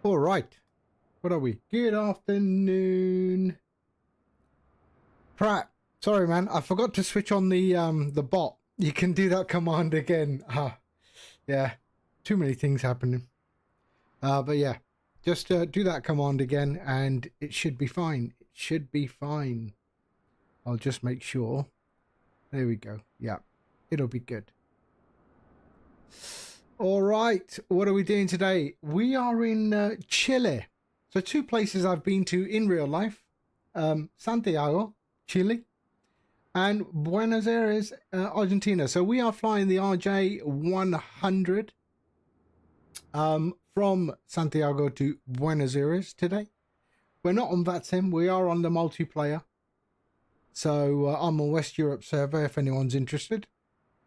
All right. What are we? Good afternoon. Pratt. Sorry, man. I forgot to switch on the bot. You can do that command again. Yeah. Too many things happening. But yeah. Just do that command again and it should be fine. It should be fine. I'll just make sure. There we go. Yeah. It'll be good. All right. What are we doing today? We are in Chile. So two places I've been to in real life. Santiago, Chile, and Buenos Aires, Argentina. So we are flying the RJ100 from Santiago to Buenos Aires today. We're not on VATSIM. We are on the multiplayer. So I'm on West Europe server if anyone's interested.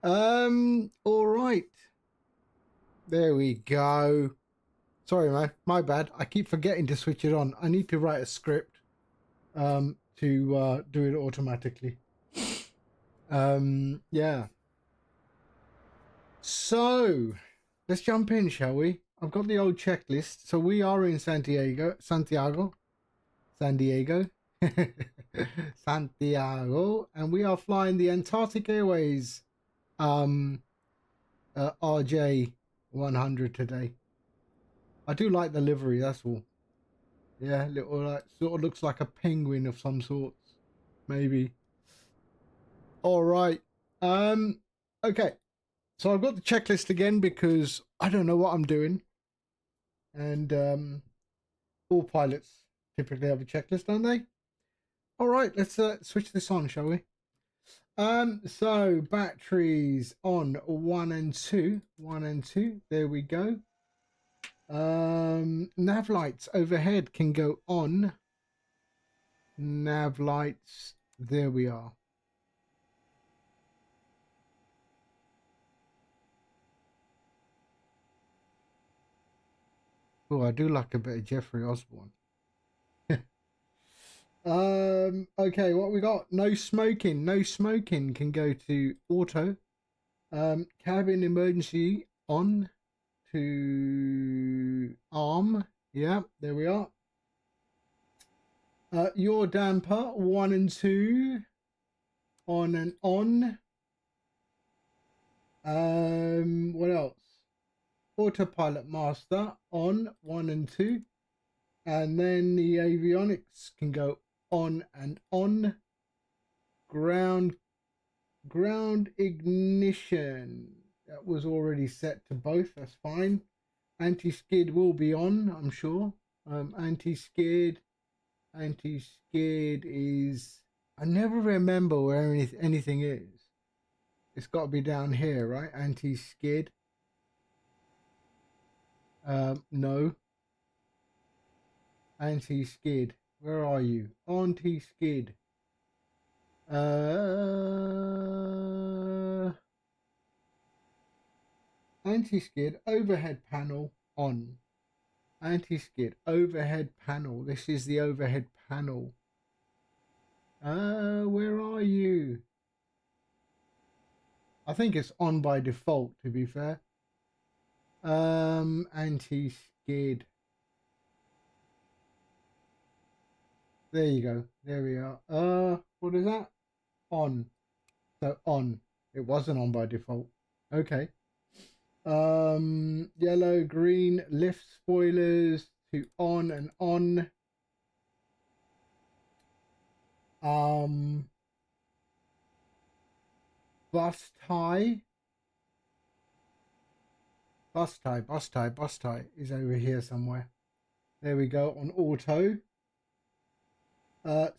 All right. There we go. Sorry, man. My bad. I keep forgetting to switch it on. I need to write a script to do it automatically. Yeah. So, let's jump in, shall we? I've got the old checklist. So we are in Santiago. San Diego. Santiago. And we are flying the Antarctic Airways RJ100 today. I do like the livery, that's all. Yeah, little like sort of looks like a penguin of some sorts, maybe. All right. Okay. So I've got the checklist again because I don't know what I'm doing. And all pilots typically have a checklist, don't they? All right, let's switch this on, shall we? So batteries on 1 and 2. 1 and 2. There we go. Nav lights overhead can go on. Nav lights, there we are. Oh, I do like a bit of Jeffrey Osborne. Okay, what we got? No smoking. No smoking can go to auto. Cabin emergency on to arm. Yeah, there we are. Your damper 1 and 2 on and on. What else? Autopilot master on 1 and 2, and then the avionics can go on and on. Ground ignition, that was already set to both, that's fine. Anti-skid will be on, I'm sure. Anti-skid is, I never remember where anything is. It's got to be down here, right? Anti-skid. No. Anti-skid. Where are you? Anti-skid. Anti-skid overhead panel on. Anti-skid overhead panel. This is the overhead panel. Where are you? I think it's on by default, to be fair. Anti-skid. There you go. There we are. What is that? On. So on. It wasn't on by default. Okay. Yellow, green, lift spoilers to on and on. Bus tie is over here somewhere. There we go, on auto.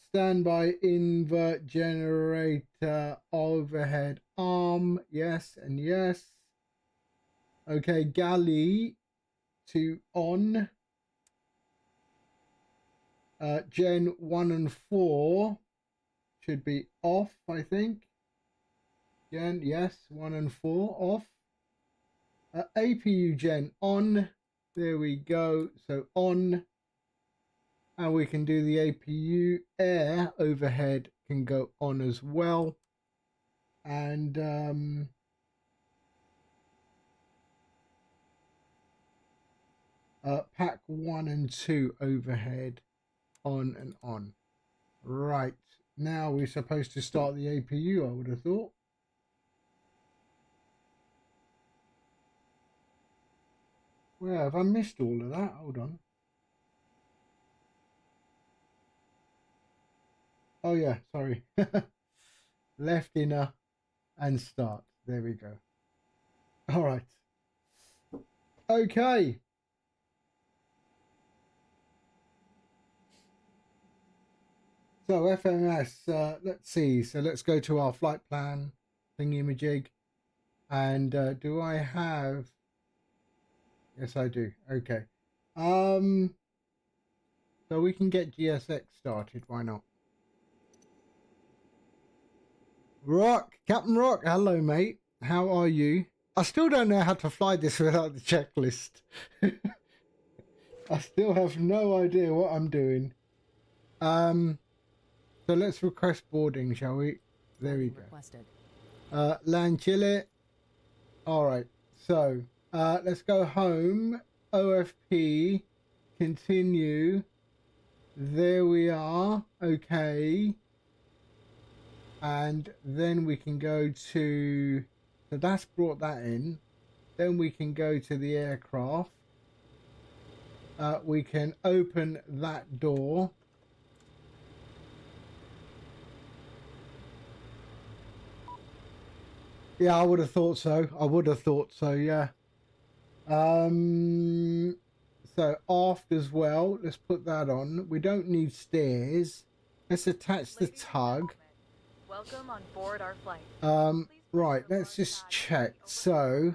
Standby invert generator overhead arm, yes and yes. Okay, galley to on. Gen 1 and 4 should be off, I think. Gen, yes, 1 and 4 off. APU gen on. There we go. So on. And we can do the APU. Air overhead can go on as well. And Pack 1 and 2 overhead, on and on. Right, now we're supposed to start the APU, I would have thought. Well, have I missed all of that? Hold on. Oh yeah, sorry. Left inner and start. There we go. All right. Okay. So FMS, let's see. So let's go to our flight plan thingy-majig. And do I have... Yes, I do. Okay. So we can get GSX started. Why not? Rock, Captain Rock. Hello, mate. How are you? I still don't know how to fly this without the checklist. I still have no idea what I'm doing. So let's request boarding, shall we? There we go. Land Chile. All right. So let's go home. OFP. Continue. There we are. Okay. And then we can go to... So that's brought that in. Then we can go to the aircraft. We can open that door. Yeah, I would have thought so. I would have thought so, yeah. So aft as well. Let's put that on. We don't need stairs. Let's attach the tug. Welcome on board our flight. Right, let's just check. So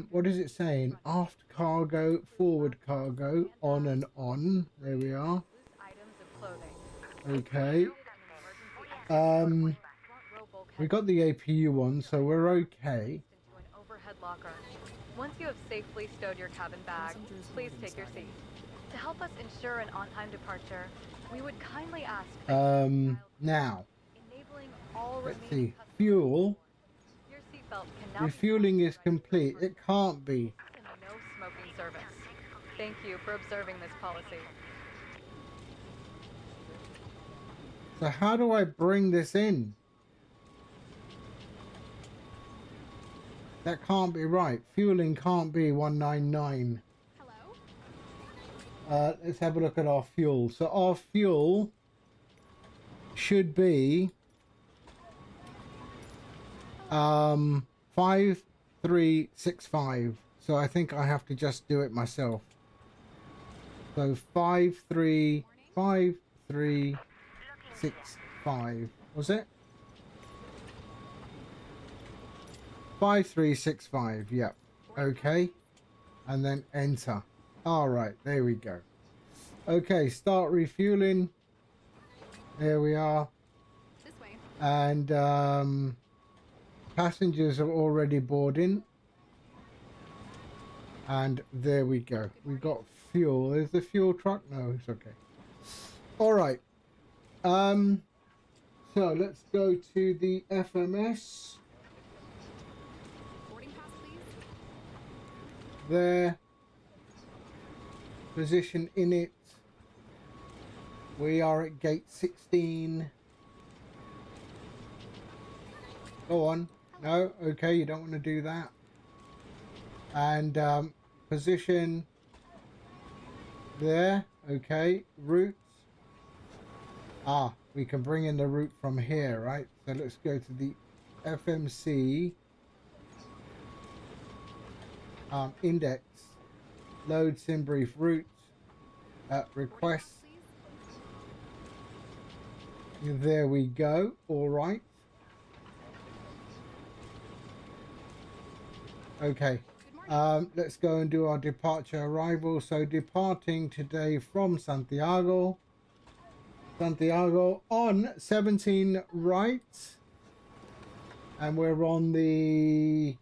what is it saying? Aft cargo, forward cargo, on and on. There we are. Okay. We got the APU on, so we're okay. Once you have safely stowed your cabin bag, please take your seat. To help us ensure an on-time departure, we would kindly ask now let's see. Fuel. Refueling is complete. It can't be. No smoking service. Thank you for observing this policy. So how do I bring this in? That can't be right. Fueling can't be 199. Hello? Let's have a look at our fuel. So our fuel should be 5365. So I think I have to just do it myself. So 5365. Was it? 5365. Yep. Okay. And then enter. All right. There we go. Okay. Start refueling. There we are. This way. And passengers are already boarding. And there we go. We got fuel. Is the fuel truck? No, it's okay. All right. So let's go to the FMS. Boarding pass, please. There. Position in it. We are at gate 16. Go on. No, okay, you don't want to do that. And position there. Okay, route. We can bring in the route from here, right? So let's go to the FMC index, load sim brief route, request. There we go. All right. Okay. Let's go and do our departure arrival. So departing today from Santiago. Santiago on 17 right. And we're on the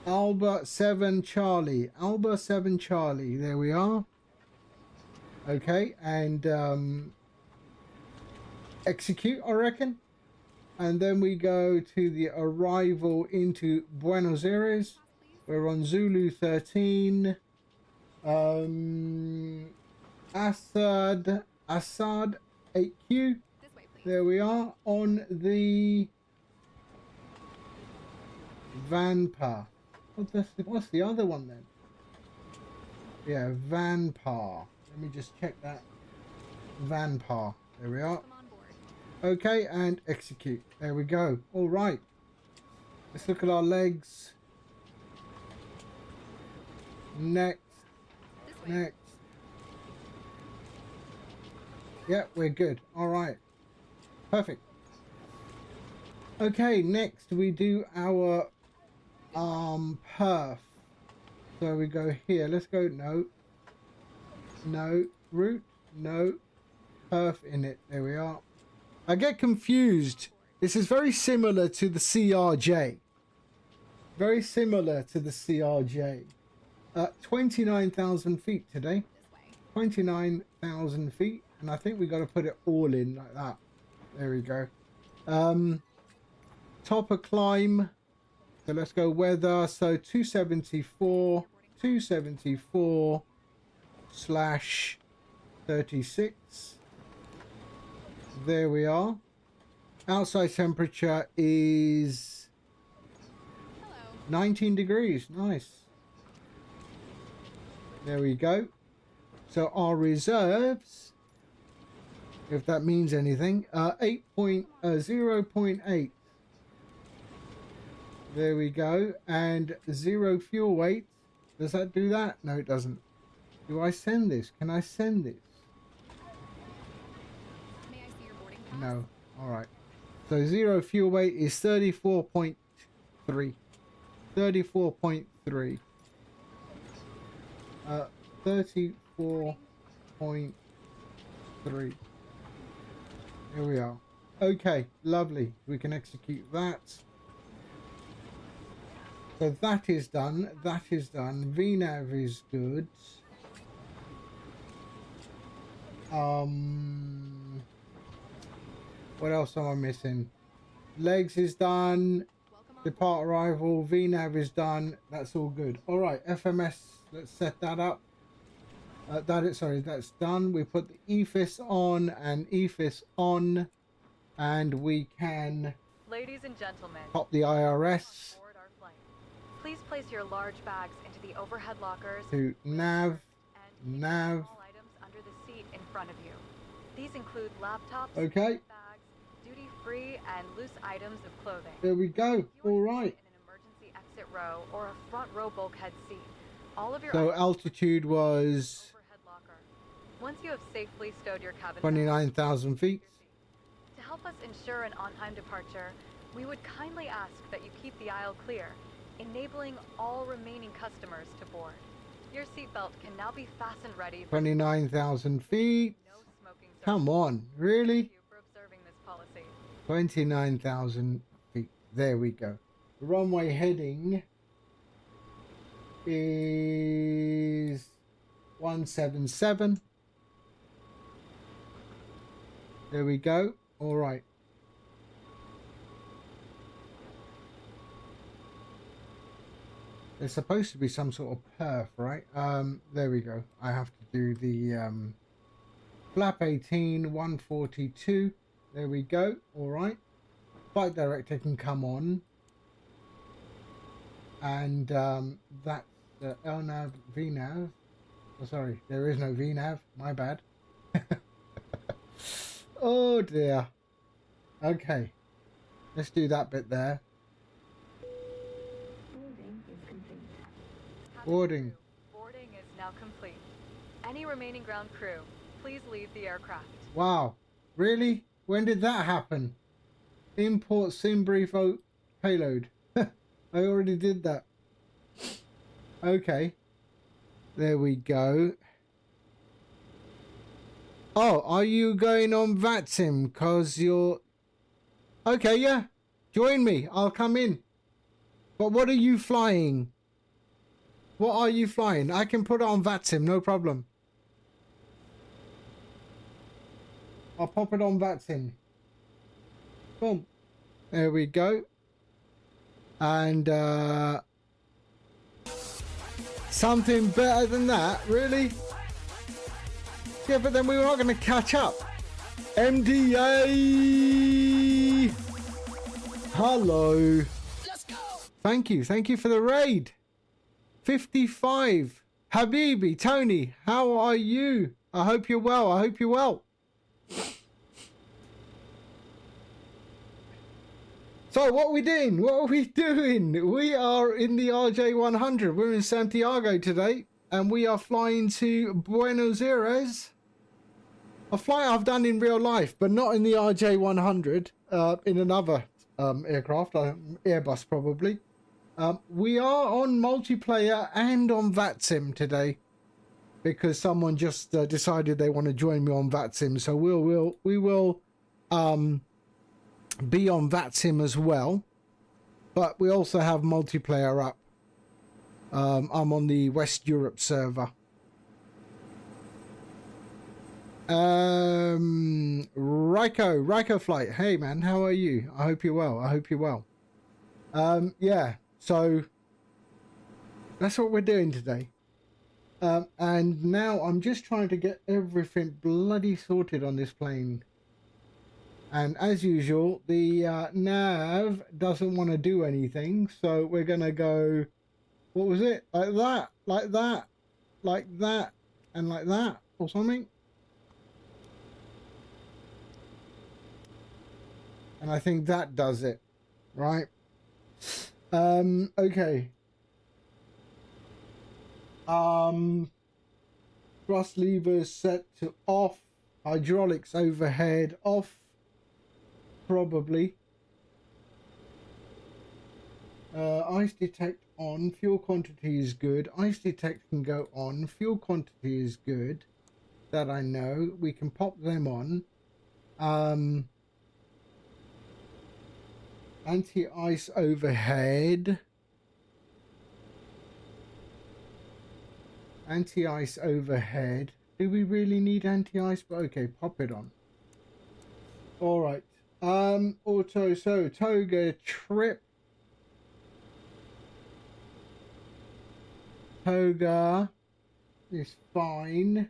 Alba 7 Charlie. Alba 7 Charlie. There we are. Okay. And execute, I reckon. And then we go to the arrival into Buenos Aires. We're on Zulu 13. Assad 8Q. There we are on the Vanpa. What's the other one then? Yeah, Vanpa. Let me just check that. Vanpa. There we are. Okay, and execute. There we go. All right. Let's look at our legs. Next. Next. Yeah, we're good. All right. Perfect. Okay, next we do our perf. So we go here. Let's go no root, no perf in it. There we are. I get confused. This is very similar to the CRJ. Very similar to the CRJ. 29,000 feet today. 29,000 feet. And I think we got to put it all in like that. There we go. Top of climb. So let's go weather. So 274 slash 36. There we are. Outside temperature is 19 degrees. Nice. There we go. So our reserves, if that means anything, 0.8. There we go. And 0 fuel weight. Does that do that? No, it doesn't. Do I send this? Can I send this? May I see your boarding pass? No. All right. So 0 fuel weight is 34.3. 34.3. 34.3. Here we are. Okay, lovely. We can execute that. So that is done. That is done. VNAV is good. What else am I missing? Legs is done. Depart arrival. VNAV is done. That's all good. All right, FMS. Let's set that up. That's done. We put the EFIS on and EFIS on, and we can. Ladies and gentlemen, Pop the IRS board our flight. Please place your large bags into the overhead lockers to nav. and Nav. all items under the seat in front of you. These include laptops, Okay. bags, duty-free, and loose items of clothing. There we go. If you are All right. seated in an emergency exit row or a front row bulkhead seat, all of your So items altitude was overhead locker. Once you have safely stowed your cabin 29,000 feet. to help us ensure an on-time departure, we would kindly ask that you keep the aisle clear, enabling all remaining customers to board. Your seatbelt can now be fastened ready for 29,000 feet. no smoking zone. Come on, really? Thank you for observing this policy. 29,000 feet. There we go. The runway heading is 177. There we go. All right. There's supposed to be some sort of perf, right? There we go. I have to do the flap 18 142. There we go. All right. Flight director can come on, and that's the LNAV VNAV. Oh, sorry, there is no VNAV. My bad. Oh dear. Okay, let's do that bit there. Boarding. Boarding is now complete. Any remaining ground crew, please leave the aircraft. Wow, really? When did that happen? Import sim brief payload. I already did that. Okay, there we go. Oh, are you going on VATSIM? Cause you're okay. Yeah, join me. I'll come in. But what are you flying? What are you flying? I can put it on VATSIM, no problem. I'll pop it on VATSIM. Boom. There we go. And something better than that, really? Yeah, but then we were not going to catch up. MDA! Hello. Let's go. Thank you for the raid. 55. Habibi, Tony, how are you? I hope you're well. So what are we doing? We are in the RJ100. We're in Santiago today, and we are flying to Buenos Aires. A flight I've done in real life, but not in the RJ100, in another aircraft, Airbus probably. We are on multiplayer and on VATSIM today, because someone just decided they want to join me on VATSIM. So we will be on VATSIM as well, but we also have multiplayer up. I'm on the West Europe server. Ryko Flight, hey man, how are you? I hope you're well. Yeah, so that's what we're doing today. And now I'm just trying to get everything bloody sorted on this plane. And as usual, the nav doesn't want to do anything, so we're gonna go, what was it? Like that, and like that, or something. And I think that does it, right? Okay. Thrust levers set to off, hydraulics overhead off, probably. Ice detect on, fuel quantity is good. Ice detect can go on, fuel quantity is good. That I know. We can pop them on. Anti-ice overhead. Anti-ice overhead. Do we really need anti-ice? But okay, pop it on. All right. Auto. So Toga trip. Toga is fine.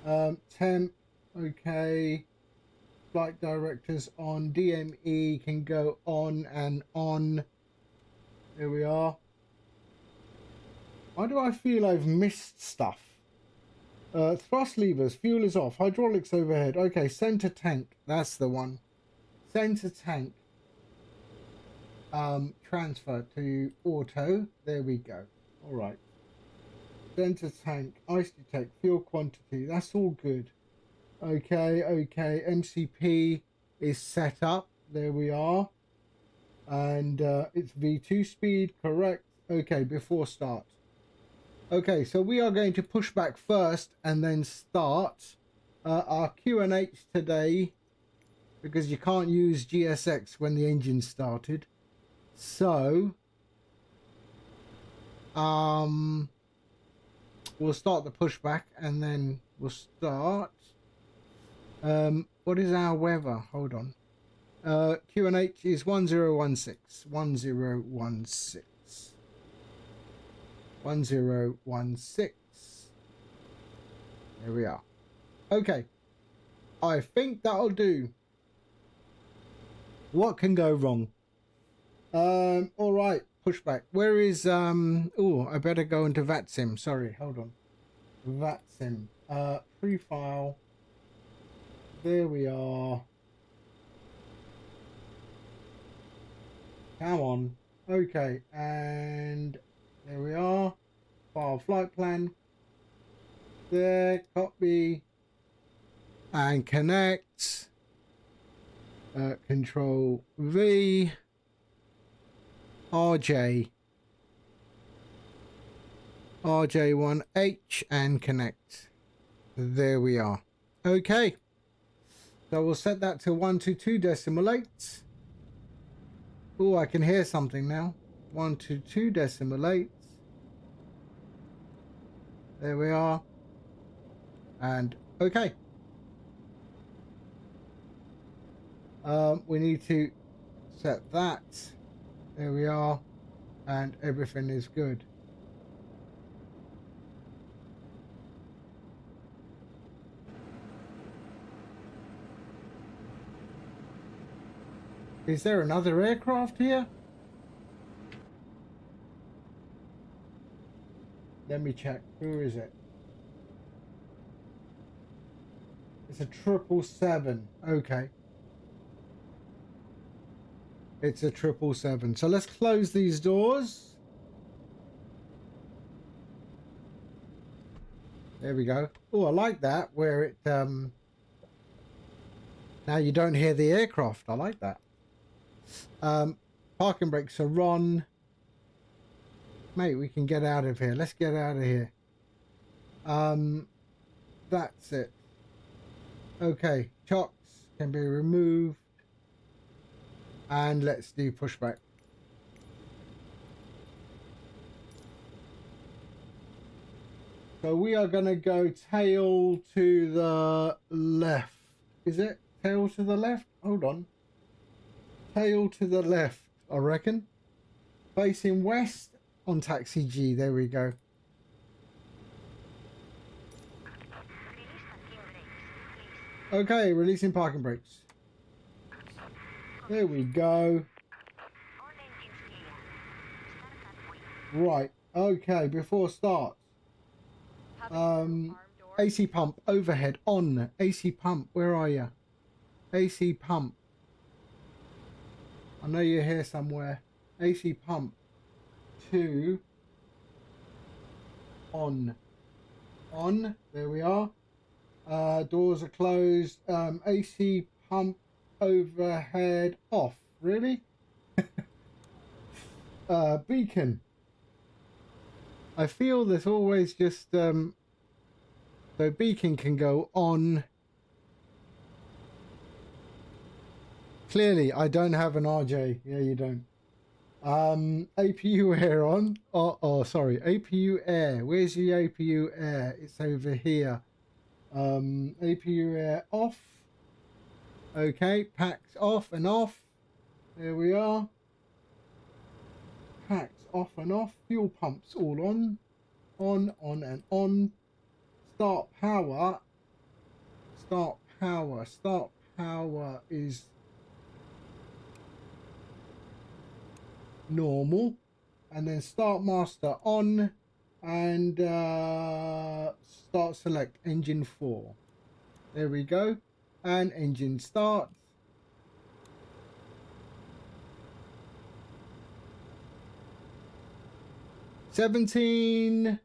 Temp. Okay. Flight directors on. DME can go on and on. There we are. Why do I feel I've missed stuff? Thrust levers, fuel is off, hydraulics overhead. Okay, center tank, that's the one. Center tank. Transfer to auto. There we go. All right. Center tank, ice detect, fuel quantity. That's all good. Okay. MCP is set up. There we are. And it's V2 speed, correct. Okay, before start. Okay, so we are going to push back first and then start our Q&H today, because you can't use GSX when the engine started. So we'll start the pushback and then we'll start. What is our weather? Hold on. Q&H is 1016. 1016. 1016. There we are. Okay. I think that'll do. What can go wrong? All right. Pushback. Where is oh, I better go into VATSIM. Sorry, hold on. VATSIM. Pre-file. There we are. Come on. Okay, and there we are. File flight plan. There, copy. And connect. Control V. RJ. RJ1H and connect. There we are. Okay. So we'll set that to 122.8. Oh, I can hear something now. 122.8. There we are. And okay. We need to set that. There we are. and everything is good. Is there another aircraft here? Let me check. Who is it? It's a 777. Okay. It's a 777. So let's close these doors. There we go. Oh, I like that where it now you don't hear the aircraft. I like that. Parking brakes are on. Mate, we can get out of here. Let's get out of here. That's it. Okay, chocks can be removed. And let's do pushback. So we are going to go tail to the left. Is it tail to the left? Hold on. Tail to the left, I reckon. Facing west on taxi G. There we go. Okay, releasing parking brakes. There we go. Right. Okay, before start. AC pump overhead on. AC pump, where are you? AC pump. I know you're here somewhere. AC pump 2 on. On. There we are. Doors are closed. AC pump overhead off. Really? Beacon. I feel there's always just so beacon can go on. Clearly I don't have an RJ. Yeah, you don't. APU air on. Oh sorry, APU air. Where's the APU air? It's over here. APU air off. Okay, packs off and off. There we are. Packs off and off. Fuel pumps all on and on. Start power. Start power. Start power is normal. And then start master on. And start select engine 4. There we go. And engine starts. Seventeen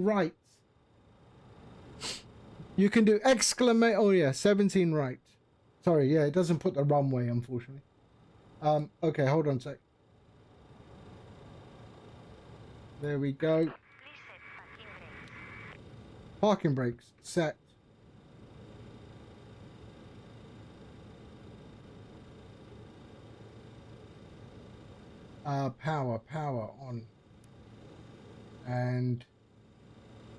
right. You can do exclamation. Oh yeah, 17 right. Sorry, yeah, it doesn't put the runway, unfortunately. Okay, hold on a sec. There we go. Parking brakes set. Power on. And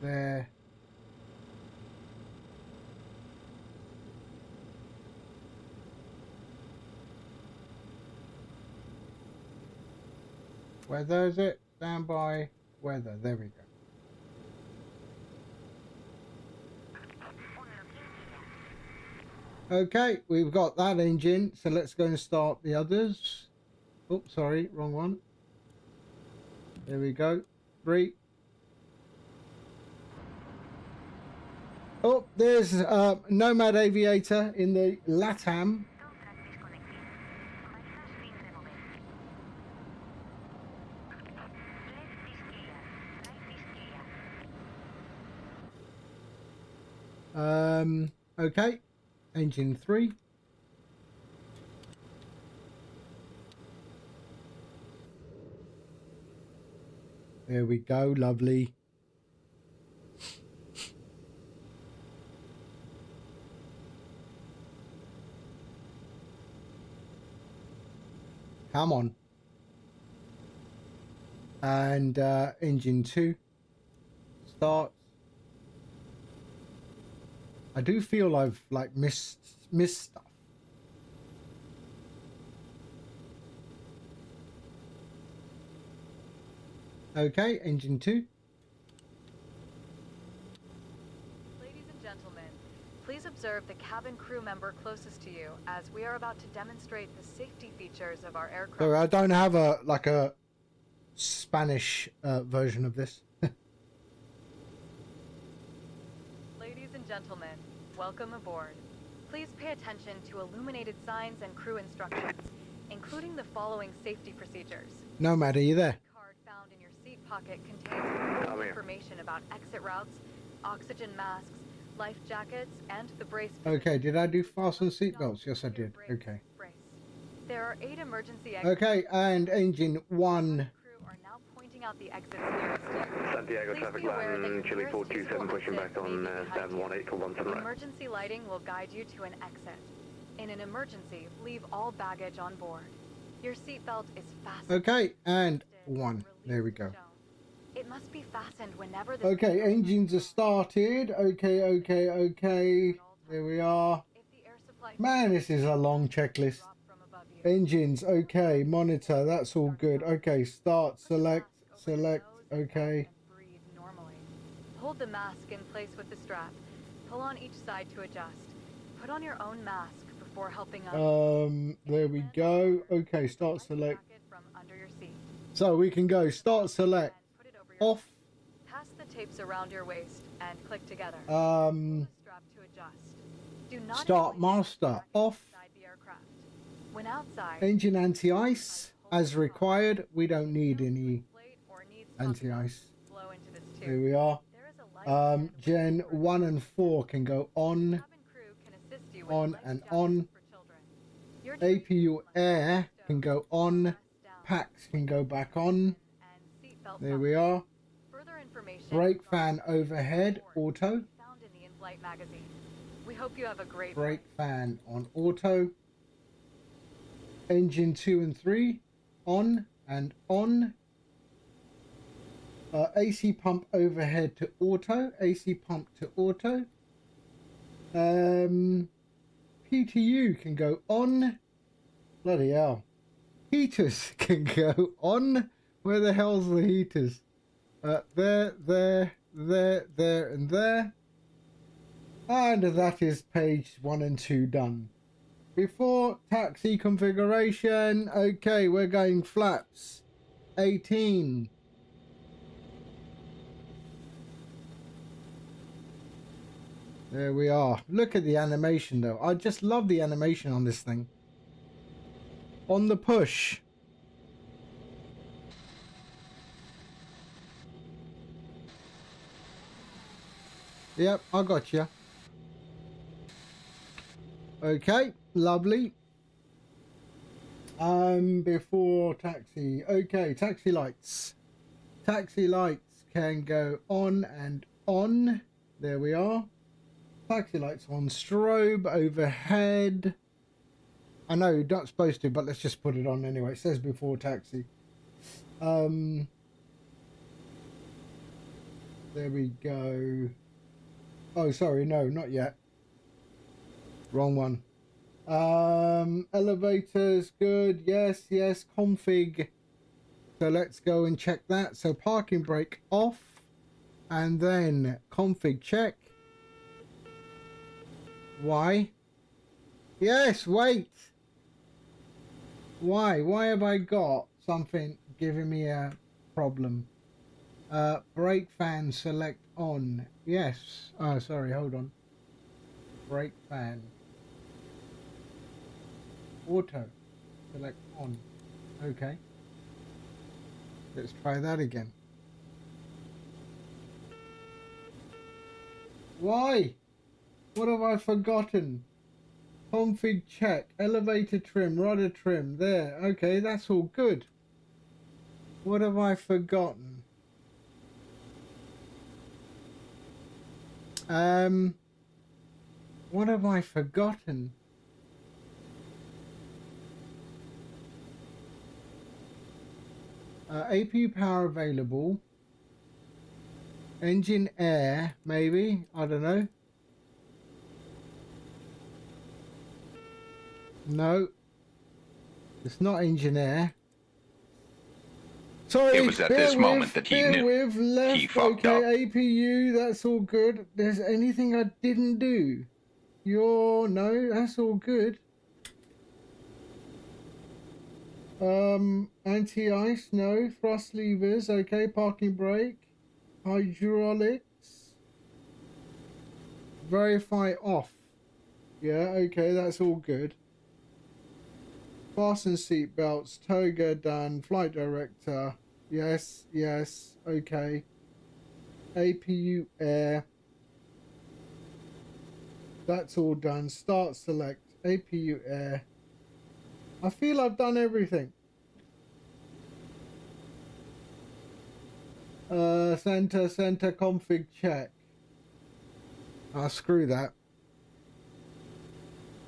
there. Weather is it? Standby weather. There we go. Okay, we've got that engine, so let's go and start the others. Oh, sorry, wrong one. There we go. 3. Oh, there's Nomad Aviator in the LATAM. Okay. Engine 3. There we go, lovely. Come on. And engine 2 starts. I do feel I've like missed stuff. Okay, engine 2. Ladies and gentlemen, please observe the cabin crew member closest to you as we are about to demonstrate the safety features of our aircraft. So I don't have a Spanish version of this. Ladies and gentlemen, welcome aboard. Please pay attention to illuminated signs and crew instructions, including the following safety procedures. Nomad, are you there? The card found in your seat pocket contains important information about exit routes, oxygen masks, life jackets, and the brace position. Okay, did I do fasten seatbelts? Yes, I did. Okay. Brace. There are 8 emergency exits. Okay, and engine 1. Crew are now pointing out the exits nearest you. Santiago Please traffic be aware that line, your Chile nearest 427 usable pushing exit back on may be behind 718 you. for 1 to the right. Emergency lighting will guide you to an exit. In an emergency, leave all baggage on board. Your seatbelt is fastened. Okay, and 1. There we go. It must be fastened whenever the Okay, engines are started. Okay. There we are. If the air supply Man, this is a long checklist. drop from above you. Engines, okay. Monitor, that's all good. Okay, start, select. Okay. And breathe normally. Hold the mask in place with the strap. Pull on each side to adjust. Put on your own mask before helping others. There we go. Okay, start, Life select. jacket from under your seat. So we can go start, select, And put it over your off. Pass the tapes around your waist and click together. Pull the strap to adjust. Do not Start inflate the master, jacket off. inside the aircraft. When outside, Engine anti-ice as required. We don't need any inflate or need something anti-ice. flow into this tube. Here we are. There is a life jacket with Gen a 1 and 4 can go on, cabin crew can assist you with on life and jackets on. for children. Your APU air can go on, Press down packs can go back on. and seatbelt There button. we are. Further information Brake regarding fan overhead, auto. found in the in-flight magazine. We hope you have a great Brake flight. fan on auto. Engine 2 and 3 on and on. AC pump overhead to auto. AC pump to auto. PTU can go on. Bloody hell. Heaters can go on. Where the hell's the heaters? There, and there. And that is page 1 and 2 done. Before taxi configuration, okay, we're going flaps 18. There we are. Look at the animation though. I just love the animation on this thing. On the push. Yep, I got you. Okay, lovely. Before taxi. Okay, taxi lights. Taxi lights can go on and on. There we are. Taxi lights on strobe overhead. I know you're not supposed to, but let's just put it on anyway. It says before taxi. There we go. Oh, sorry, no, not yet. Wrong one. Elevators, good. Yes, config. So let's go and check that. So parking brake off, and then config check. Why? Yes, wait. Why have I got something giving me a problem? Brake fan select on. Yes. Oh, sorry, hold on. Brake fan. Auto. Select on. Okay. Let's try that again. Why? What have I forgotten? Config check. Elevator trim. Rudder trim. There. Okay, that's all good. What have I forgotten? What have I forgotten? APU power available. Engine air, maybe. I don't know. No. It's not engine air. Sorry, It was at this moment that he knew. Left, He fucked okay, up. APU, that's all good. There's anything I didn't do? No, that's all good. Anti-ice, no. Thrust levers, okay. Parking brake. Hydraulics. Verify off. Yeah, okay, that's all good. Fasten seat belts, toga done, flight director. Yes, yes, okay. APU air. That's all done. Start select. APU air. I feel I've done everything. Center config check. Screw that.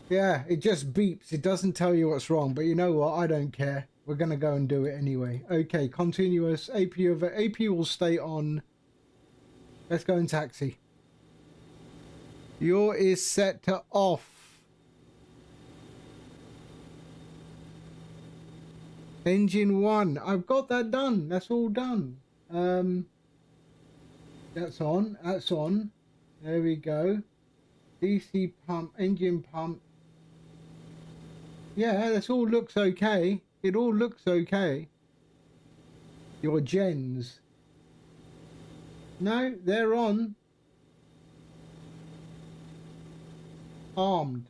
Yeah, it just beeps. It doesn't tell you what's wrong, but you know what? I don't care. We're going to go and do it anyway. Okay, continuous. APU will stay on. Let's go and taxi. Your is set to off. Engine 1. I've got that done. That's all done. That's on. That's on. There we go. DC pump. Engine pump. Yeah, this all looks okay. It all looks okay. Your gens. No, they're on. Armed.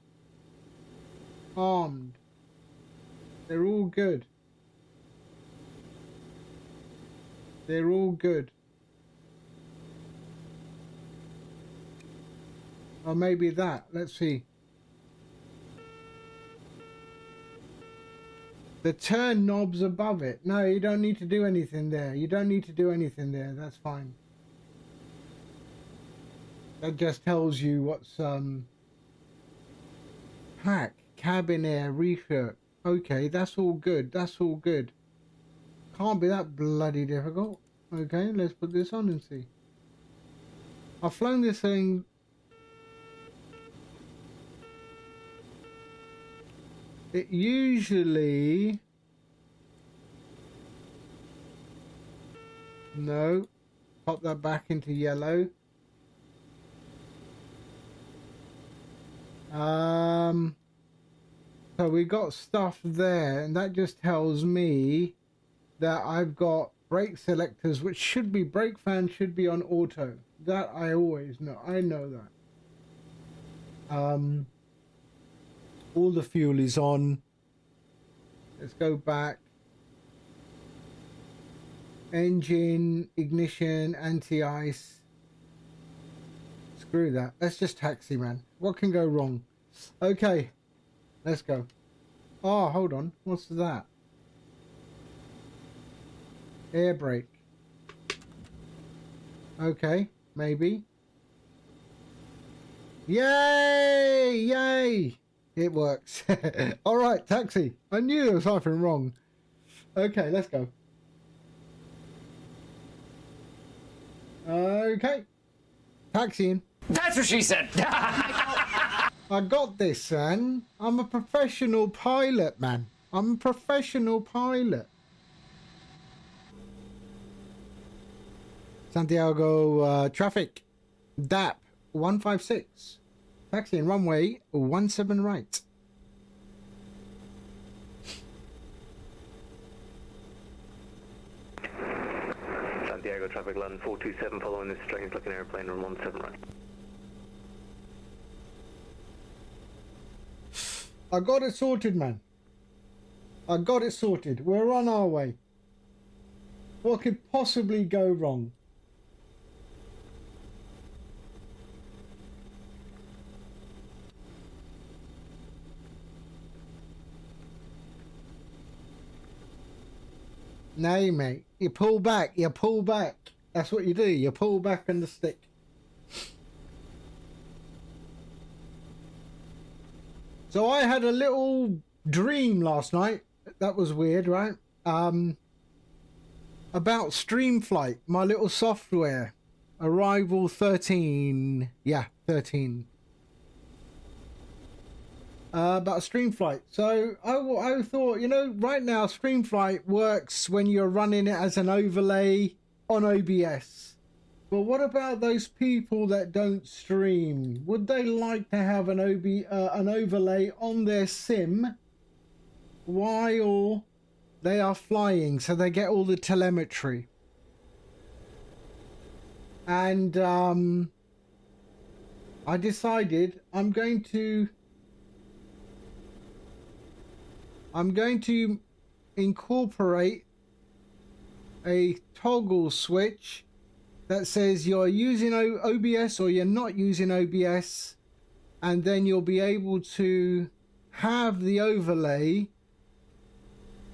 Armed. They're all good. They're all good. Or maybe that. Let's see. The turn knob's above it. No, you don't need to do anything there. You don't need to do anything there. That's fine. That just tells you what's pack, cabin air, refit. Okay, that's all good. That's all good. Can't be that bloody difficult. Okay, let's put this on and see. I've flown this thing. It usually... No. Pop that back into yellow. So we got stuff there, and that just tells me that I've got brake selectors, which should be, brake fan should be on auto. That I always know. I know that. All the fuel is on. Let's go back. Engine, ignition, anti-ice. Screw that. Let's just taxi, man. What can go wrong? Okay. Let's go. Oh, hold on. What's that? Air brake. Okay. Maybe. Yay! Yay! It works. All right, taxi. I knew there was something wrong. Okay, let's go. Okay. Taxiing. That's what she said. I got this, man. I'm a professional pilot, man. I'm a professional pilot. Santiago traffic. DAP 156. Taxiing runway 17 right. Santiago traffic London 427 following this strange looking airplane on 17 right. I got it sorted, man. I got it sorted. We're on our way. What could possibly go wrong? No, mate. You pull back. You pull back. That's what you do. You pull back on the stick. So I had a little dream last night. That was weird, right? About JustFlight, my little software. Arrival 13. Yeah, 13. about StreamFlight. So I thought, you know, right now StreamFlight works when you're running it as an overlay on OBS. But what about those people that don't stream? Would they like to have an overlay on their sim while they are flying, so they get all the telemetry? And I decided I'm going to incorporate a toggle switch that says you're using OBS or you're not using OBS, and then you'll be able to have the overlay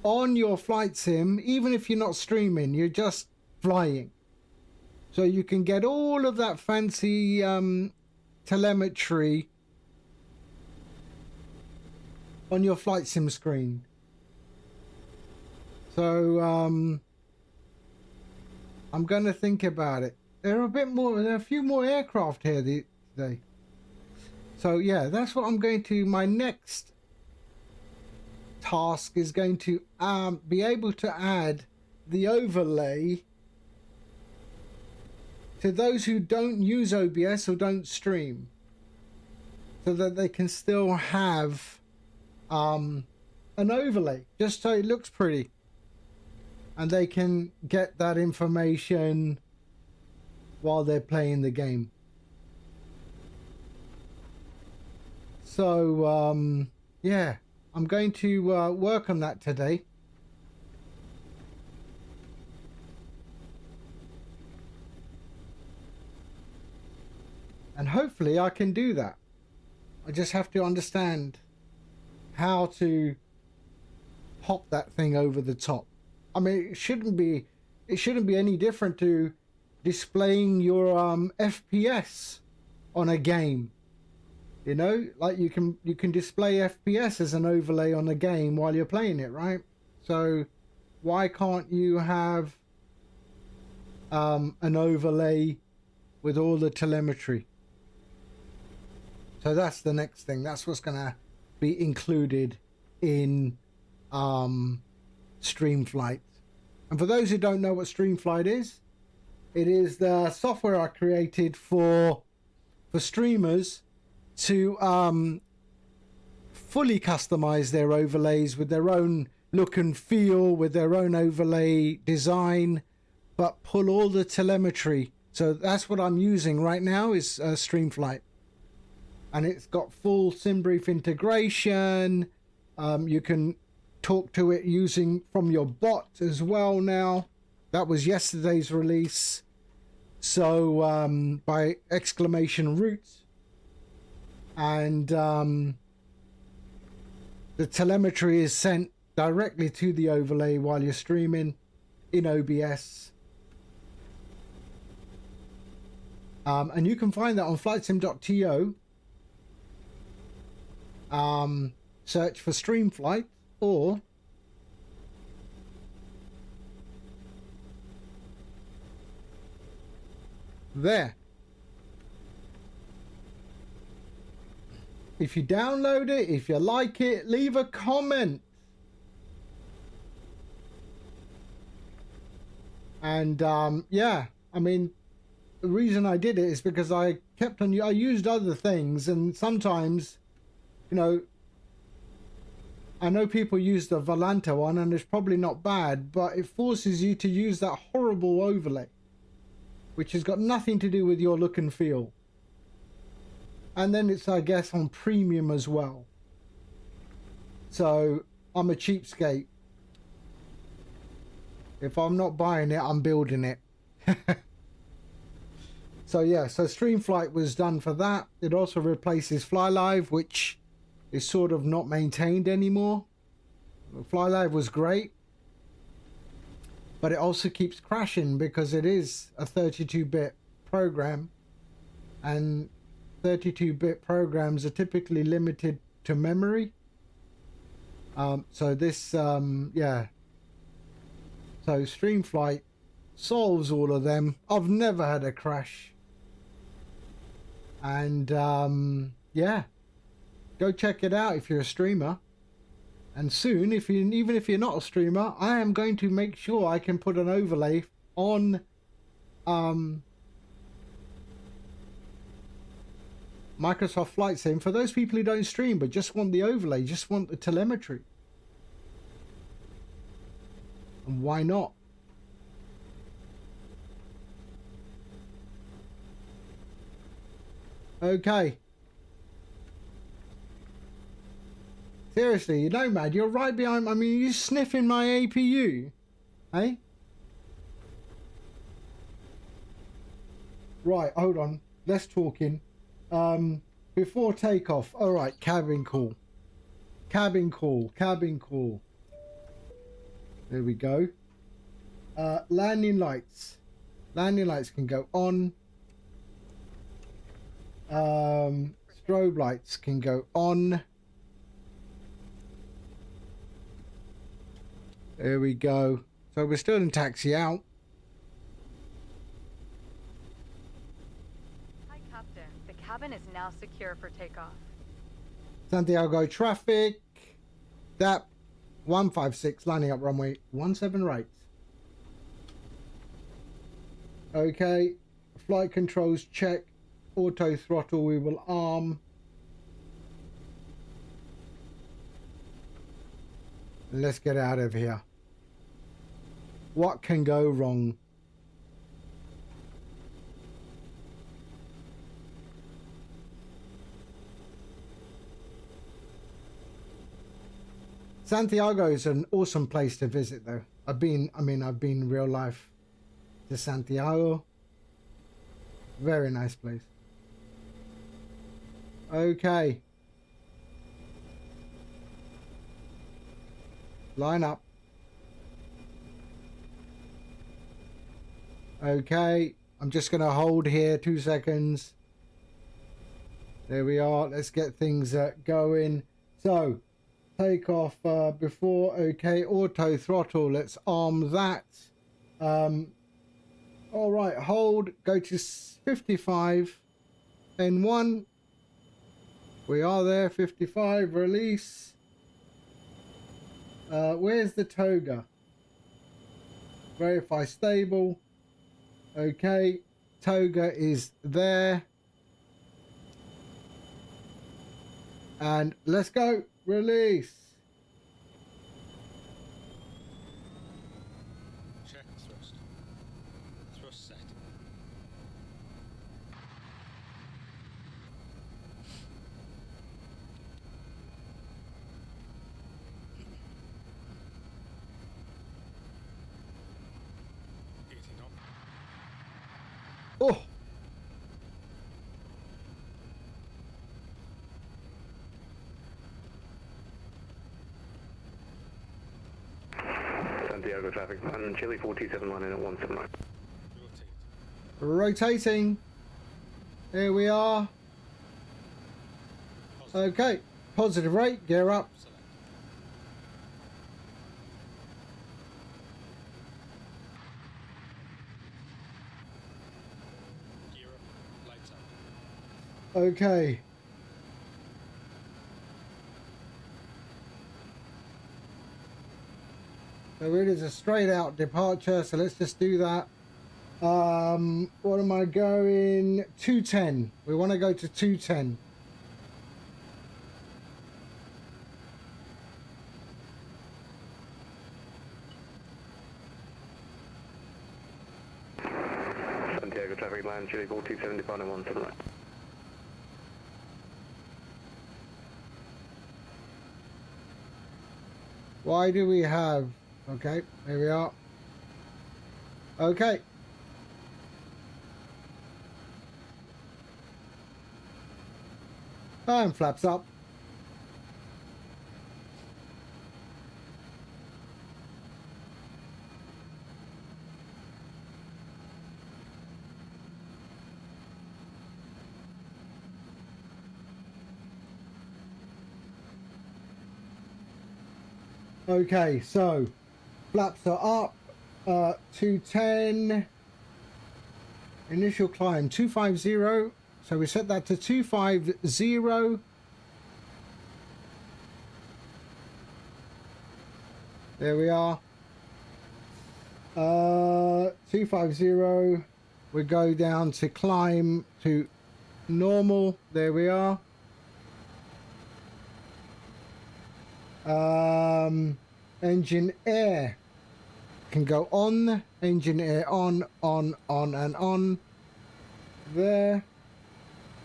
on your flight sim even if you're not streaming, you're just flying. So you can get all of that fancy telemetry on your flight sim screen. So I'm going to think about it. There are a few more aircraft here today. So yeah, that's what I'm going to, my next task is going to be able to add the overlay to those who don't use OBS or don't stream, so that they can still have an overlay just so it looks pretty, and they can get that information while they're playing the game. So yeah, I'm going to work on that today. And hopefully I can do that. I just have to understand how to pop that thing over the top. I mean, it shouldn't be any different to displaying your FPS on a game. You know, like you can display FPS as an overlay on a game while you're playing it, right? So why can't you have an overlay with all the telemetry? So that's the next thing. That's what's going to be included in StreamFlight. And for those who don't know what StreamFlight is, it is the software I created for streamers to fully customize their overlays with their own look and feel, with their own overlay design, but pull all the telemetry. So that's what I'm using right now, is StreamFlight. And it's got full SimBrief integration. You can talk to it using from your bot as well now. That was yesterday's release. So by exclamation roots. And the telemetry is sent directly to the overlay while you're streaming in OBS. And you can find that on flightsim.to. Search for StreamFlight, or there. If you download it, if you like it, leave a comment. And yeah, I mean, the reason I did it is because I used other things, and sometimes, you know, I know people use the Volanta one and it's probably not bad, but it forces you to use that horrible overlay, which has got nothing to do with your look and feel. And then it's, I guess, on premium as well. So I'm a cheapskate. If I'm not buying it, I'm building it. So yeah, so StreamFlight was done for that. It also replaces FlyLive, which is sort of not maintained anymore. FlyLive was great, but it also keeps crashing because it is a 32-bit program, and 32-bit programs are typically limited to memory. So this, yeah. So StreamFlight solves all of them. I've never had a crash. And yeah. Go check it out if you're a streamer. And soon, even if you're not a streamer, I am going to make sure I can put an overlay on Microsoft Flight Sim for those people who don't stream but just want the overlay, just want the telemetry. And why not? Okay. Seriously, you know, man, you're right behind. I mean, you're sniffing my APU, eh? Right, hold on. Less talking. Before takeoff. All right, cabin call. Cabin call. Cabin call. There we go. Landing lights. Landing lights can go on. Strobe lights can go on. There we go. So we're still in taxi out. Hi, Captain. The cabin is now secure for takeoff. Santiago traffic. DAP 156 lining up runway 17 right. Okay. Flight controls check. Auto throttle we will arm. Let's get out of here. What can go wrong? Santiago is an awesome place to visit though. I've been in real life to Santiago. Very nice place. Okay. Line up. Okay, I'm just going to hold here 2 seconds. There we are. Let's get things going. So, take off before. Okay, auto throttle. Let's arm that. All right, hold. Go to 55. N1. We are there. 55. Release. Where's the toga? Verify stable. Okay, toga is there. And let's go. Release. Check thrust. Thrust set. Heating up. Oh. Santiago traffic, and Chile 427 line in at 179. Rotate. Rotating. Here we are. Okay, positive rate. Gear up. Select. Gear up. Lights out. Okay. So it is a straight out departure, so let's just do that. What am I going? 210. We want to go to 210. Santiago traffic line, Chile 427 departing 179. Why do we have... Okay, here we are. Okay. And flaps up. Okay, so flaps are up. 210. Initial climb 250. So we set that to 250. There we are. 250. We go down to climb to normal. There we are. Engine air can go on. Engine air on, and on. There.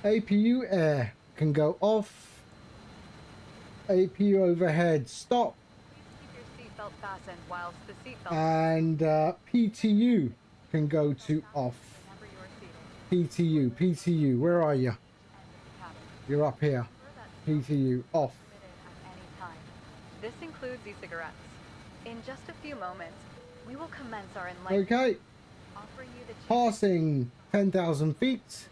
APU air can go off. APU overhead stop. Please keep your seatbelt fastened whilst the seatbelt. And PTU can go to off. Whenever you're seated. PTU, where are you? End of the cabin. You're up here. Remember that PTU off. permitted at any time. This includes e-cigarettes. In just a few moments, we will commence our enlightenment. Okay, Offering you the passing 10,000 feet.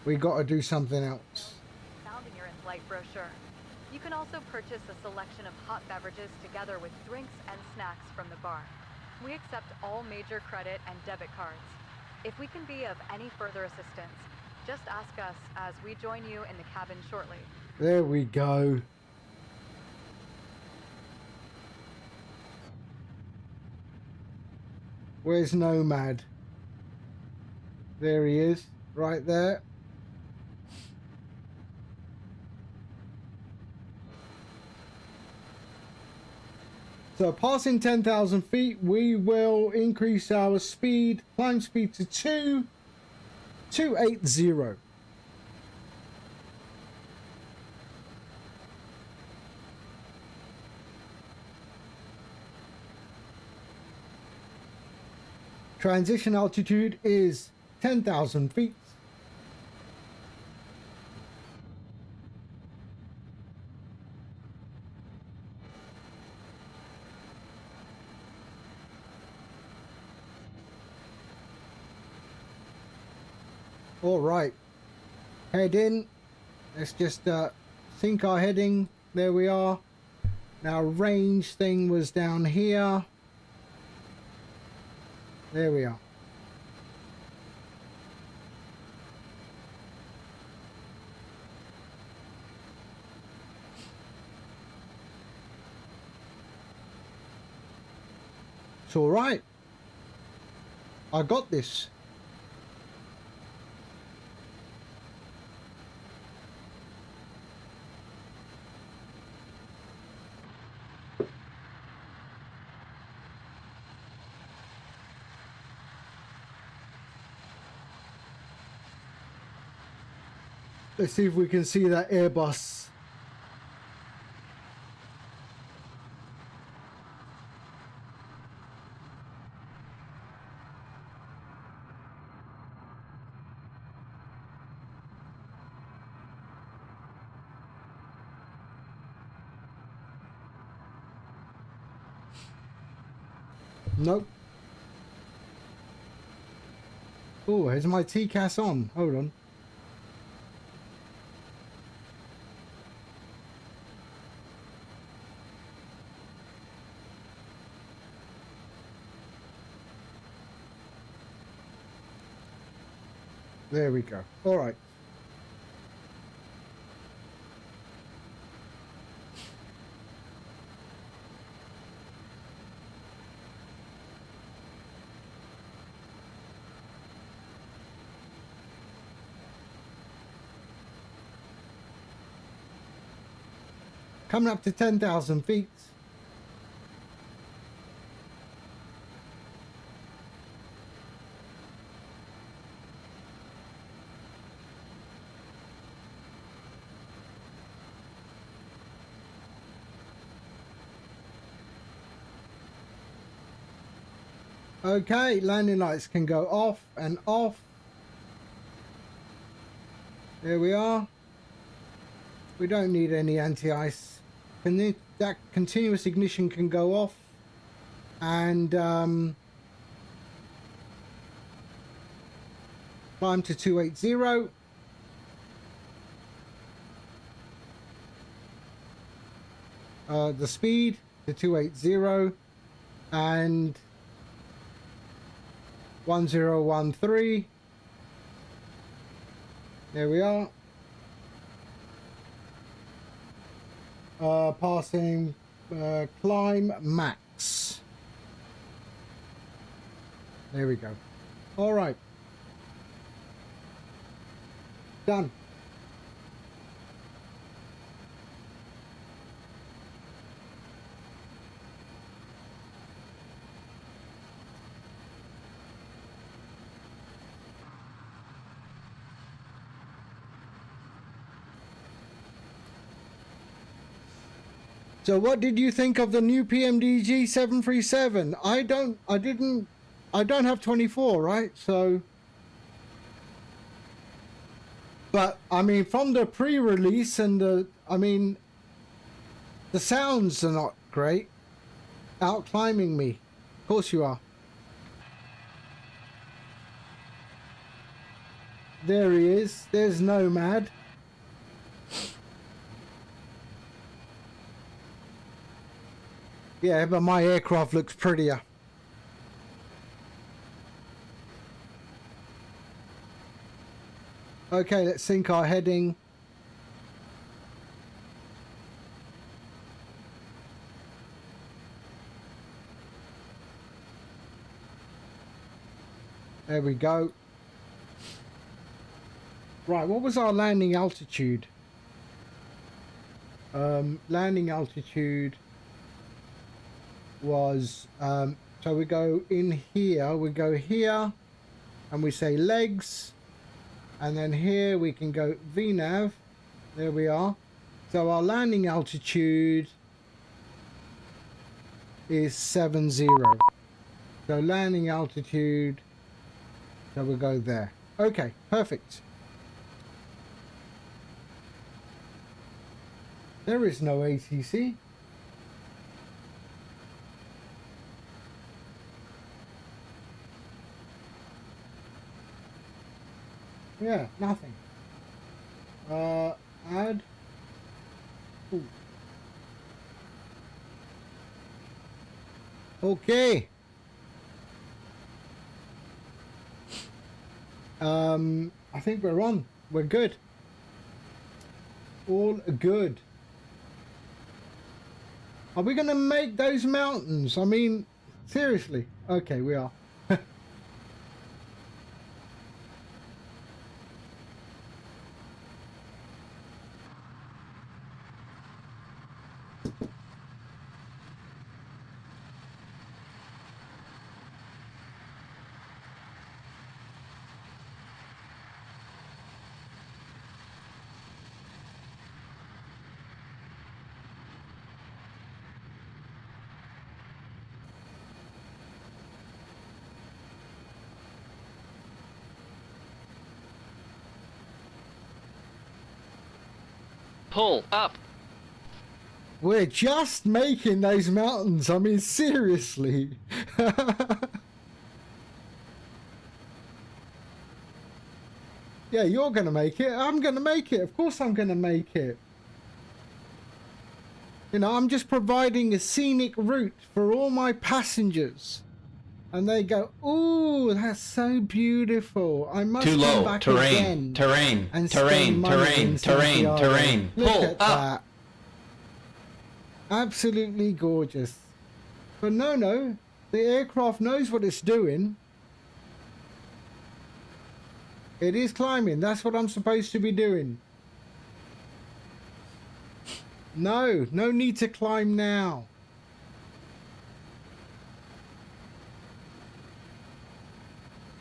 We got to do something else. found in your in-flight brochure. You can also purchase a selection of hot beverages together with drinks and snacks from the bar. We accept all major credit and debit cards. If we can be of any further assistance, just ask us as we join you in the cabin shortly. There we go. Where's Nomad? There he is, right there. So passing 10,000 feet, we will increase our speed, climb speed to 280. Transition altitude is 10,000 feet. All right, head in. Let's just sync our heading. There we are. Now range thing was down here. There we are. It's all right. I got this. Let's see if we can see that Airbus. Nope. Oh, is my TCAS on? Hold on. There we go. All right. Coming up to 10,000 feet. Okay, landing lights can go off and off. There we are. We don't need any anti-ice. That continuous ignition can go off. And climb to 280. The speed to 280 and 1013. There we are. Passing climb max. There we go. All right. Done. So what did you think of the new PMDG 737? I don't have 24, right? So, but I mean, from the pre-release and the sounds are not great. Out climbing me. Of course you are. There he is. There's Nomad. Yeah, but my aircraft looks prettier. Okay, let's sync our heading. There we go. Right, what was our landing altitude? Landing altitude was so we go in here, we go here and we say legs, and then here we can go VNAV. There we are. So our landing altitude is 70. So landing altitude, so we'll go there. Okay, perfect. There is no ATC. Yeah, nothing. Add. Ooh. Okay. I think we're on. We're good. All good. Are we gonna make those mountains? I mean, seriously. Okay, we are. Pull up. We're just making those mountains. I mean, seriously. Yeah, you're going to make it. I'm going to make it. Of course I'm going to make it. You know, I'm just providing a scenic route for all my passengers. And they go, ooh, that's so beautiful. I must Too come low. back Terrain. again Terrain. and Terrain. spend money Terrain. in Terrain. Santiago. Terrain. Look Pull at up. that. Absolutely gorgeous. But no, the aircraft knows what it's doing. It is climbing. That's what I'm supposed to be doing. No need to climb now.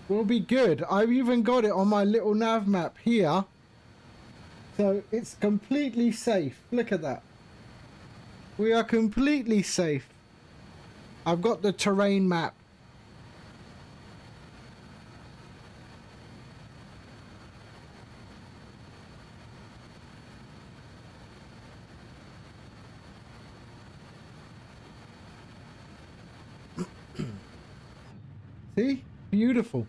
We'll be good. I've even got it on my little nav map here. So it's completely safe. Look at that. We are completely safe. I've got the terrain map. See? Beautiful.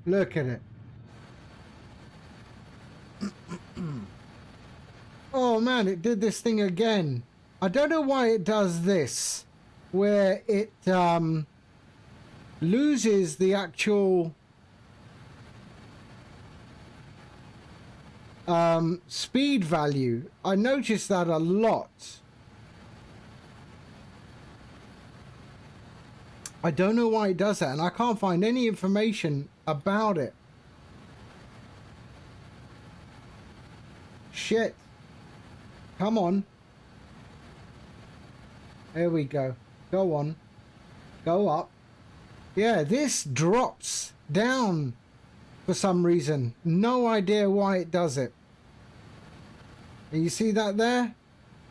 Look at it. Oh man, it did this thing again. I don't know why it does this, where it loses the actual speed value. I noticed that a lot. I don't know why it does that, and I can't find any information about it. Shit. Come on. There we go. Go on. Go up. Yeah, this drops down for some reason. No idea why it does it. And you see that there?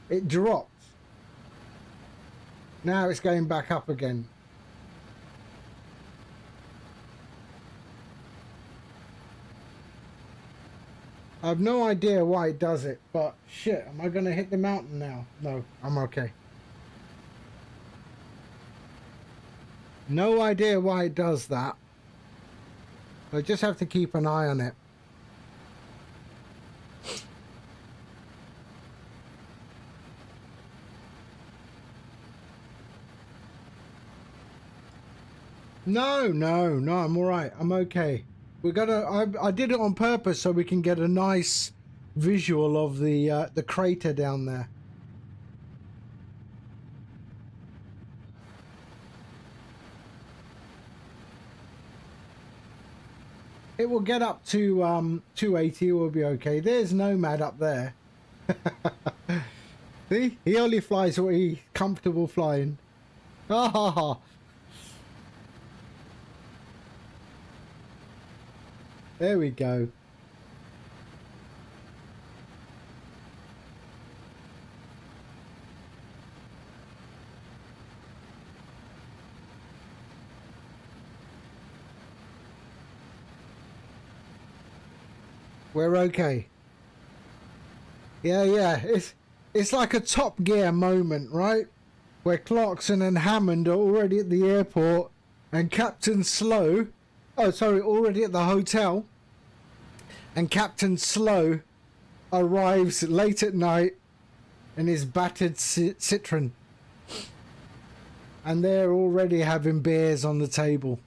It dropped. Now it's going back up again. I have no idea why it does it, but shit, am I going to hit the mountain now? No, I'm okay. No idea why it does that. I just have to keep an eye on it. No, I'm all right. I'm okay. We're gonna. I did it on purpose so we can get a nice visual of the crater down there. It will get up to 280. We'll be okay. There's Nomad up there. See, he only flies what he's comfortable flying. Ha ha ha. There we go. We're okay. Yeah. It's like a Top Gear moment, right? Where Clarkson and Hammond are already at the airport and Captain Slow, already at the hotel, and Captain Slow arrives late at night in his battered Citroen. And they're already having beers on the table.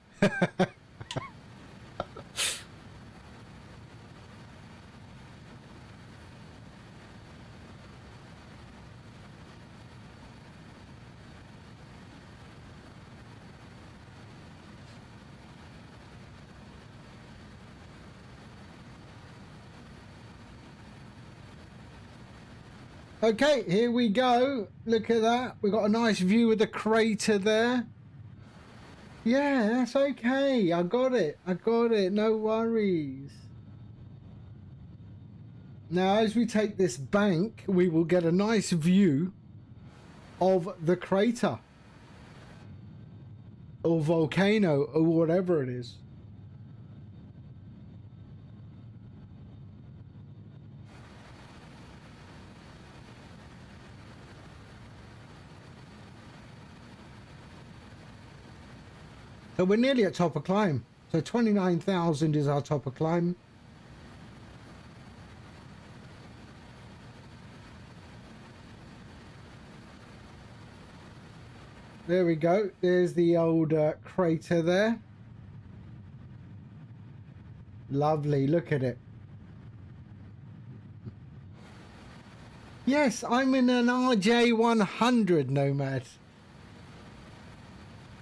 Okay, here we go. Look at that. We've got a nice view of the crater there. Yeah, that's okay. I got it. No worries. Now, as we take this bank, we will get a nice view of the crater. Or volcano, or whatever it is. So we're nearly at top of climb. So 29,000 is our top of climb. There we go. There's the old crater there. Lovely. Look at it. Yes, I'm in an RJ100 Nomad.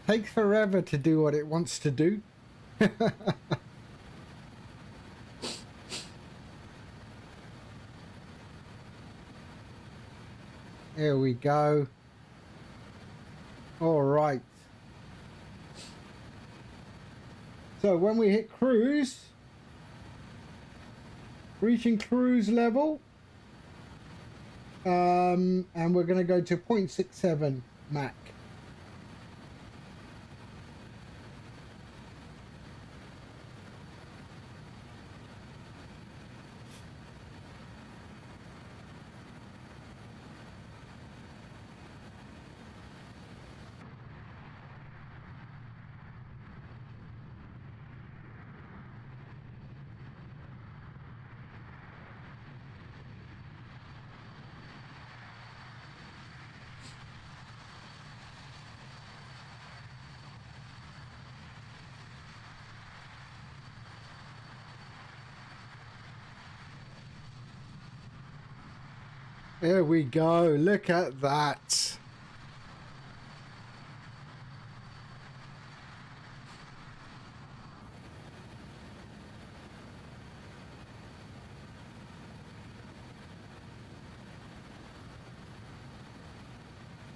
Takes forever to do what it wants to do. There we go. All right. So when we hit cruise, reaching cruise level, and we're going to go to 0.67 Mach. There we go. Look at that.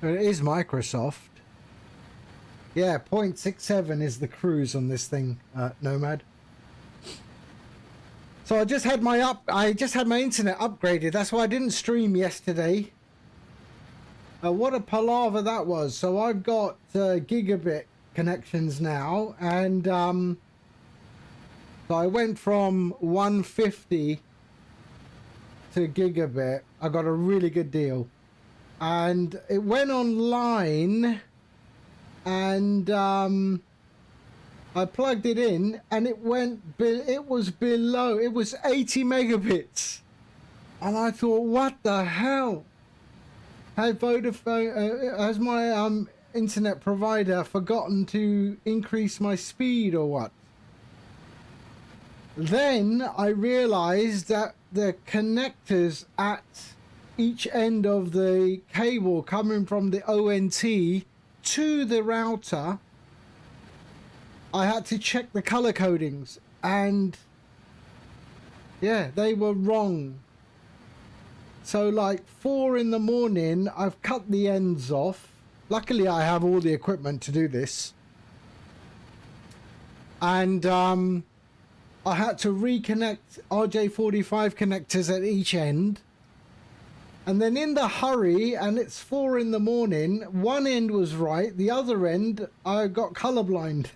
It is Microsoft. Yeah, 0.67 is the cruise on this thing, Nomad. So I just had my internet upgraded. That's why I didn't stream yesterday. What a palaver that was. So I've got gigabit connections now, and so I went from 150 to gigabit. I got a really good deal. And it went online, and I plugged it in, and it was below. It was 80 megabits, and I thought, what the hell? Had Vodafone, has my internet provider forgotten to increase my speed or what? Then I realized that the connectors at each end of the cable coming from the ONT to the router, I had to check the color codings, and yeah, they were wrong. So like 4 in the morning, I've cut the ends off. Luckily I have all the equipment to do this, and I had to reconnect RJ45 connectors at each end. And then in the hurry, and it's 4 in the morning, one end was right, the other end, I got colorblind.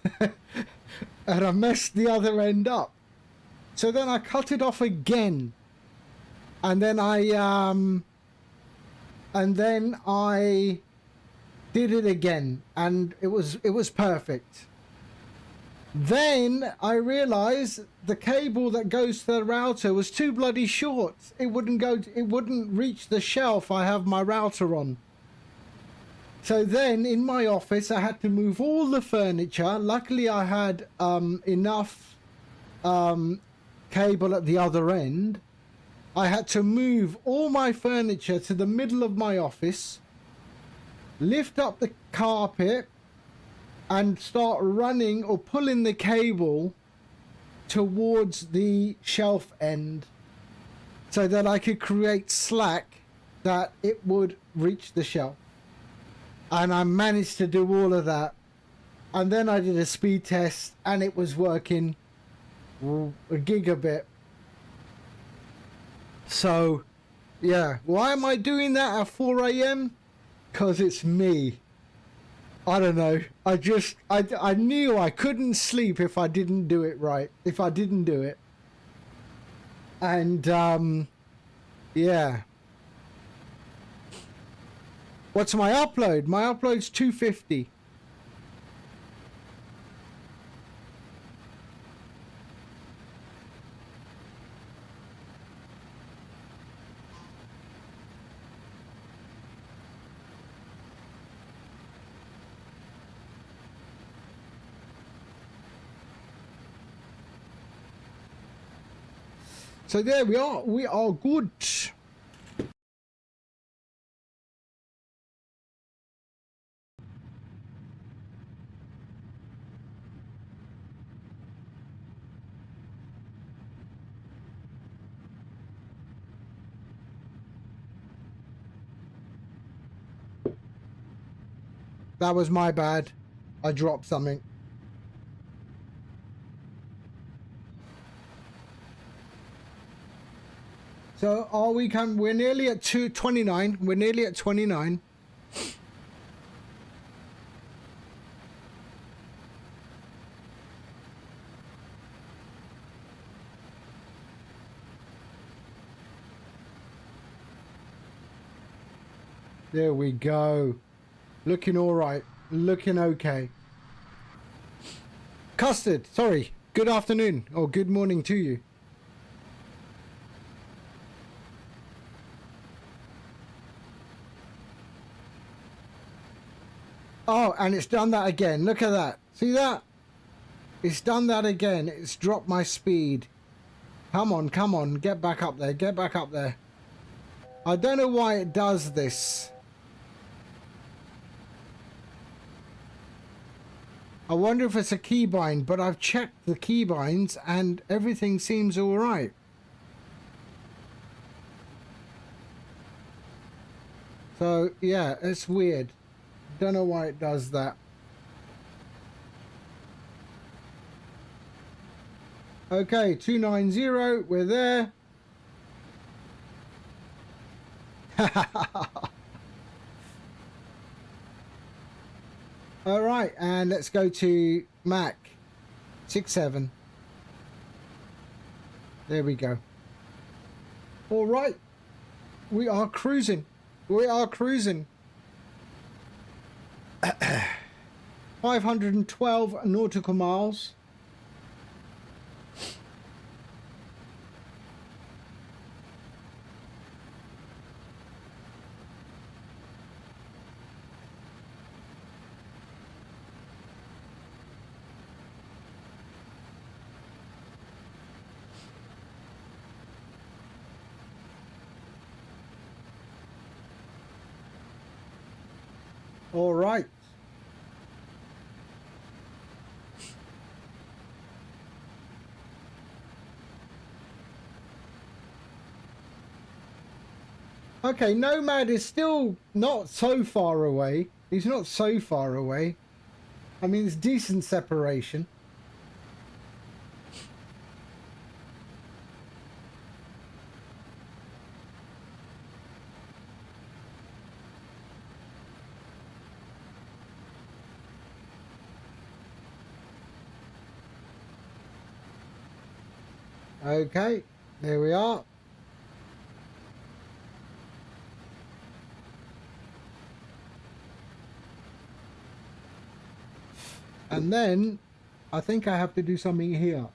And I messed the other end up. So then I cut it off again. And then I did it again, and it was perfect. Then I realized the cable that goes to the router was too bloody short. It wouldn't reach the shelf I have my router on. So then in my office I had to move all the furniture. Luckily I had enough cable at the other end. I had to move all my furniture to the middle of my office, lift up the carpet, and start running or pulling the cable towards the shelf end so that I could create slack that it would reach the shelf. And I managed to do all of that. And then I did a speed test, and it was working a gigabit. So yeah, why am I doing that at 4 a.m? Because it's me. I don't know. I knew I couldn't sleep if I didn't do it right. If I didn't do it. And yeah. What's my upload? My upload's 250. So there we are. We are good. That was my bad. I dropped something. So are we come? We're nearly at 229. We're nearly at 29. There we go. Looking all right. Looking okay. Custard, sorry. Good afternoon or good morning to you. Oh, and it's done that again. Look at that. See that? It's done that again. It's dropped my speed. Come on, come on. Get back up there. Get back up there. I don't know why it does this. I wonder if it's a keybind, but I've checked the keybinds and everything seems all right. So yeah, it's weird. Don't know why it does that. Okay, 290, we're there. All right, and let's go to Mac 67. There we go. All right, we are cruising. We are cruising. 512 nautical miles. All right. Okay, Nomad is still not so far away. He's not so far away. I mean, it's decent separation. Okay, there we are. And then I think I have to do something here.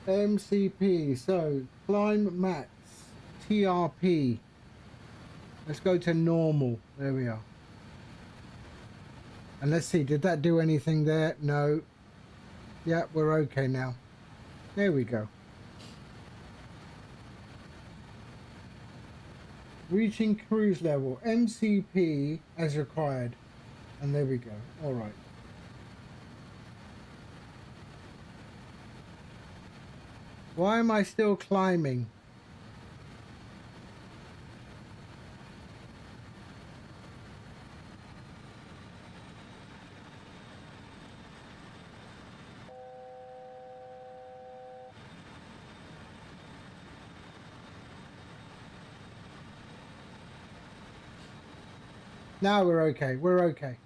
MCP, so climb max, TRP. Let's go to normal. There we are. And let's see, did that do anything there? No. Yeah, we're okay now. There we go. Reaching cruise level, MCP as required. And there we go. All right. Why am I still climbing? Now we're okay. We're okay.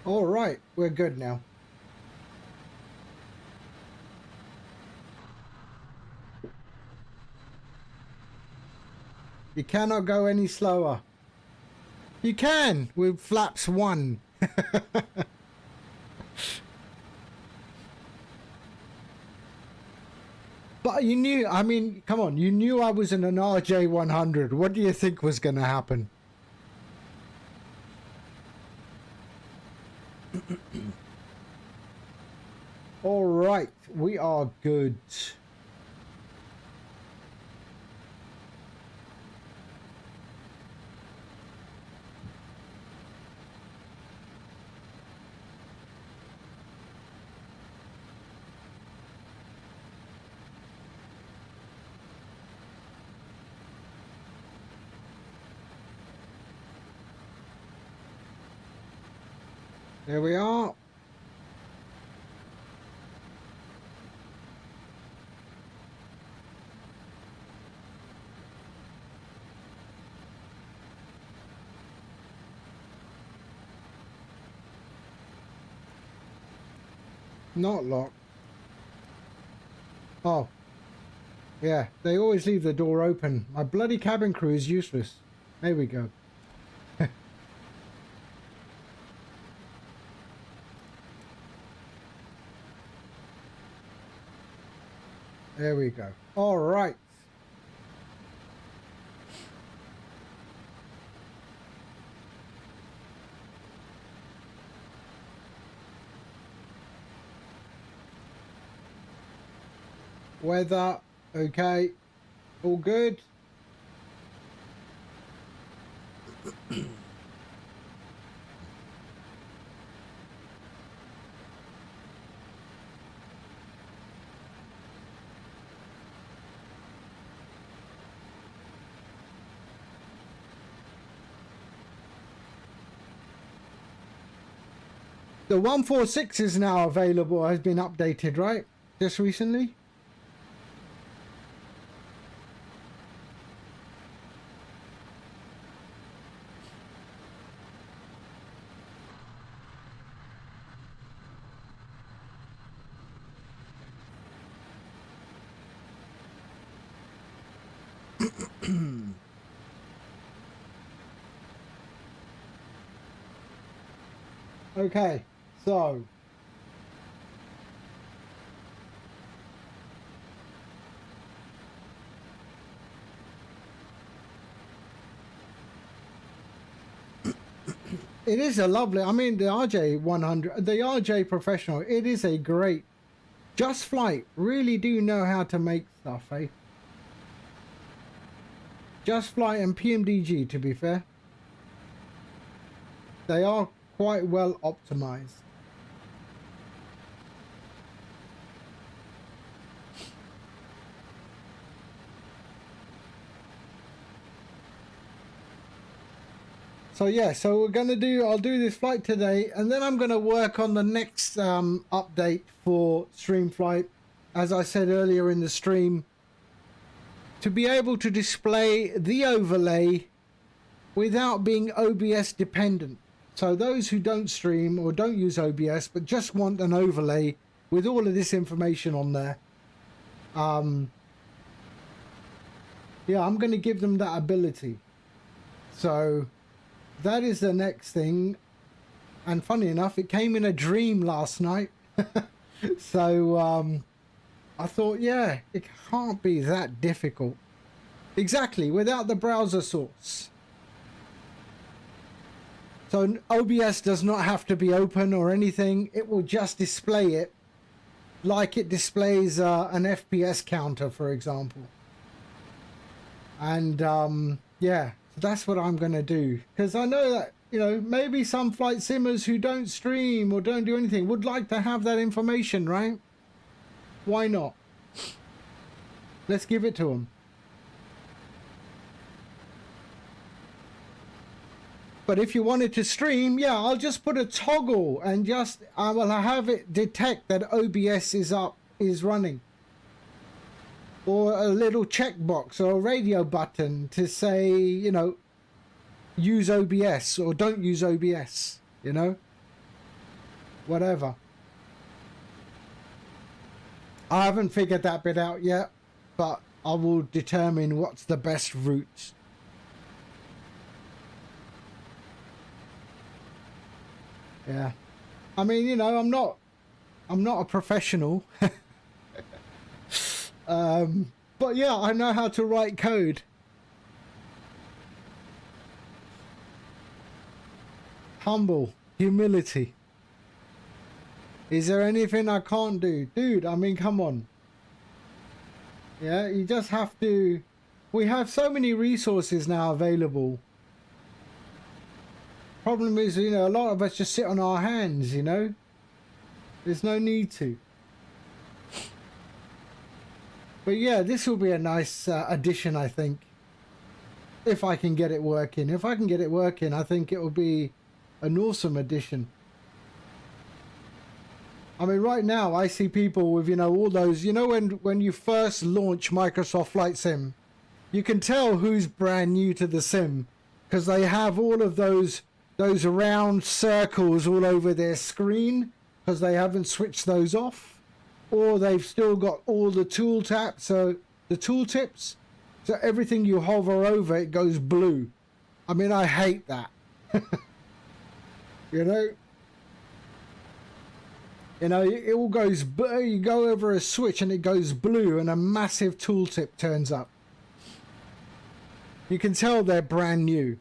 All right, we're good now. You cannot go any slower. You can with flaps 1. But you knew, I mean, come on, you knew I was in an RJ100. What do you think was going to happen? All right, we are good. There we are. Not locked. Oh. Yeah, they always leave the door open. My bloody cabin crew is useless. There we go. There we go. All right. Weather, okay. All good. The 146 is now available, has been updated, right? Just recently? Okay, so it is a lovely, I mean, the RJ100, the RJ Professional, it is a great, JustFlight really do know how to make stuff, eh? JustFlight and PMDG, to be fair. They are quite well optimized. So yeah, so we're gonna I'll do this flight today, and then I'm gonna work on the next update for Streamflight, as I said earlier in the stream, to be able to display the overlay without being OBS dependent. So those who don't stream or don't use OBS but just want an overlay with all of this information on there, yeah, I'm going to give them that ability. So that is the next thing. And funny enough, it came in a dream last night. So I thought, yeah, it can't be that difficult. Exactly, without the browser source. So OBS does not have to be open or anything. It will just display it like it displays an FPS counter, for example. And yeah, that's what I'm going to do. Because I know that, you know, maybe some flight simmers who don't stream or don't do anything would like to have that information, right? Why not? Let's give it to them. But if you wanted to stream, yeah, I'll just put a toggle and just, I will have it detect that OBS is running. Or a little checkbox or a radio button to say, you know, use OBS or don't use OBS, you know, whatever. I haven't figured that bit out yet, but I will determine what's the best route. Yeah, I mean, you know, I'm not a professional, but yeah, I know how to write code. Humble, humility. Is there anything I can't do? Dude, I mean, come on. Yeah, you just have to, we have so many resources now available. Problem is, you know, a lot of us just sit on our hands, you know. There's no need to. But yeah, this will be a nice addition, I think. If I can get it working. If I can get it working, I think it will be an awesome addition. I mean, right now, I see people with, you know, all those, you know, when you first launch Microsoft Flight Sim, you can tell who's brand new to the sim, because they have all of those round circles all over their screen, because they haven't switched those off, or they've still got all the tool taps, so the tool tips, so everything you hover over it goes blue. I mean, I hate that. You know, it all goes, you go over a switch and it goes blue and a massive tooltip turns up. You can tell they're brand new.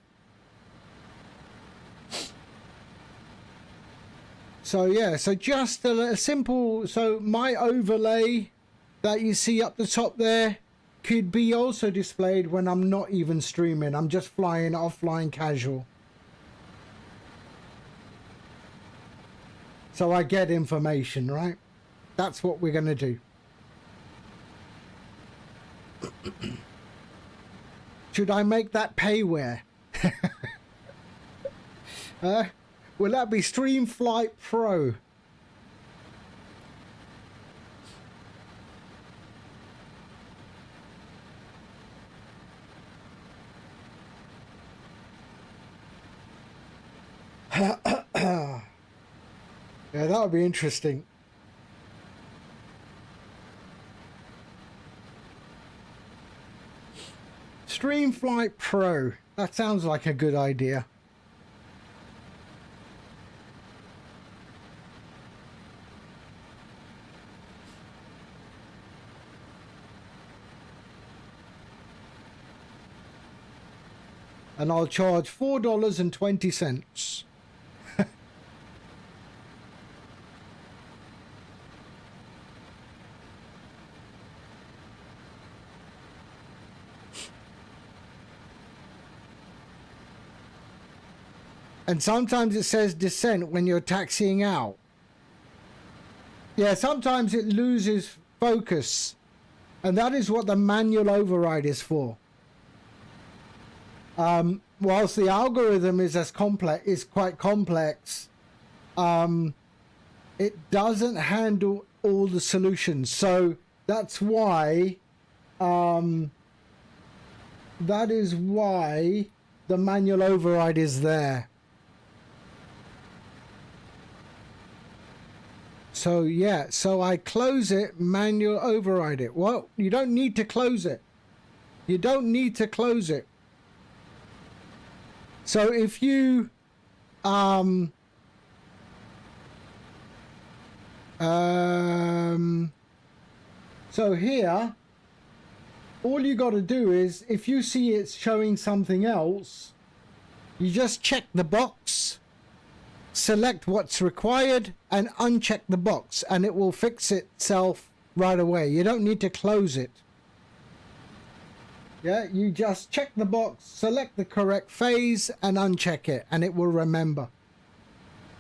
So yeah, so just a simple, so my overlay that you see up the top there could be also displayed when I'm not even streaming. I'm just flying offline casual. So I get information, right? That's what we're going to do. Should I make that payware? Will that be JustFlight Pro? Yeah, that would be interesting. JustFlight Pro. That sounds like a good idea. And I'll charge $4.20. And sometimes it says descent when you're taxiing out. Yeah, sometimes it loses focus. And that is what the manual override is for. Whilst the algorithm is quite complex, it doesn't handle all the solutions. So that's why, that is why the manual override is there. So yeah, so I close it, manual override it. Well, you don't need to close it. You don't need to close it. So if you so here, all you got to do is, if you see it's showing something else, you just check the box, select what's required, and uncheck the box, and it will fix itself right away. You don't need to close it. Yeah, you just check the box, select the correct phase, and uncheck it, and it will remember.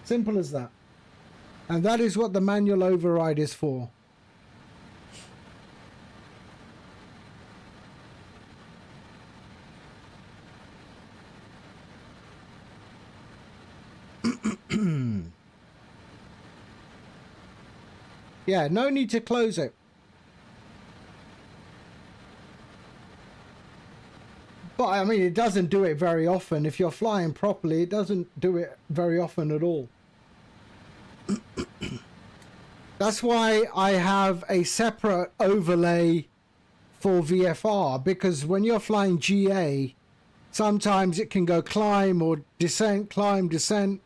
Simple as that. And that is what the manual override is for. Yeah, no need to close it. But I mean, it doesn't do it very often. If you're flying properly, it doesn't do it very often at all. That's why I have a separate overlay for VFR, because when you're flying GA, sometimes it can go climb or descent, climb, descent.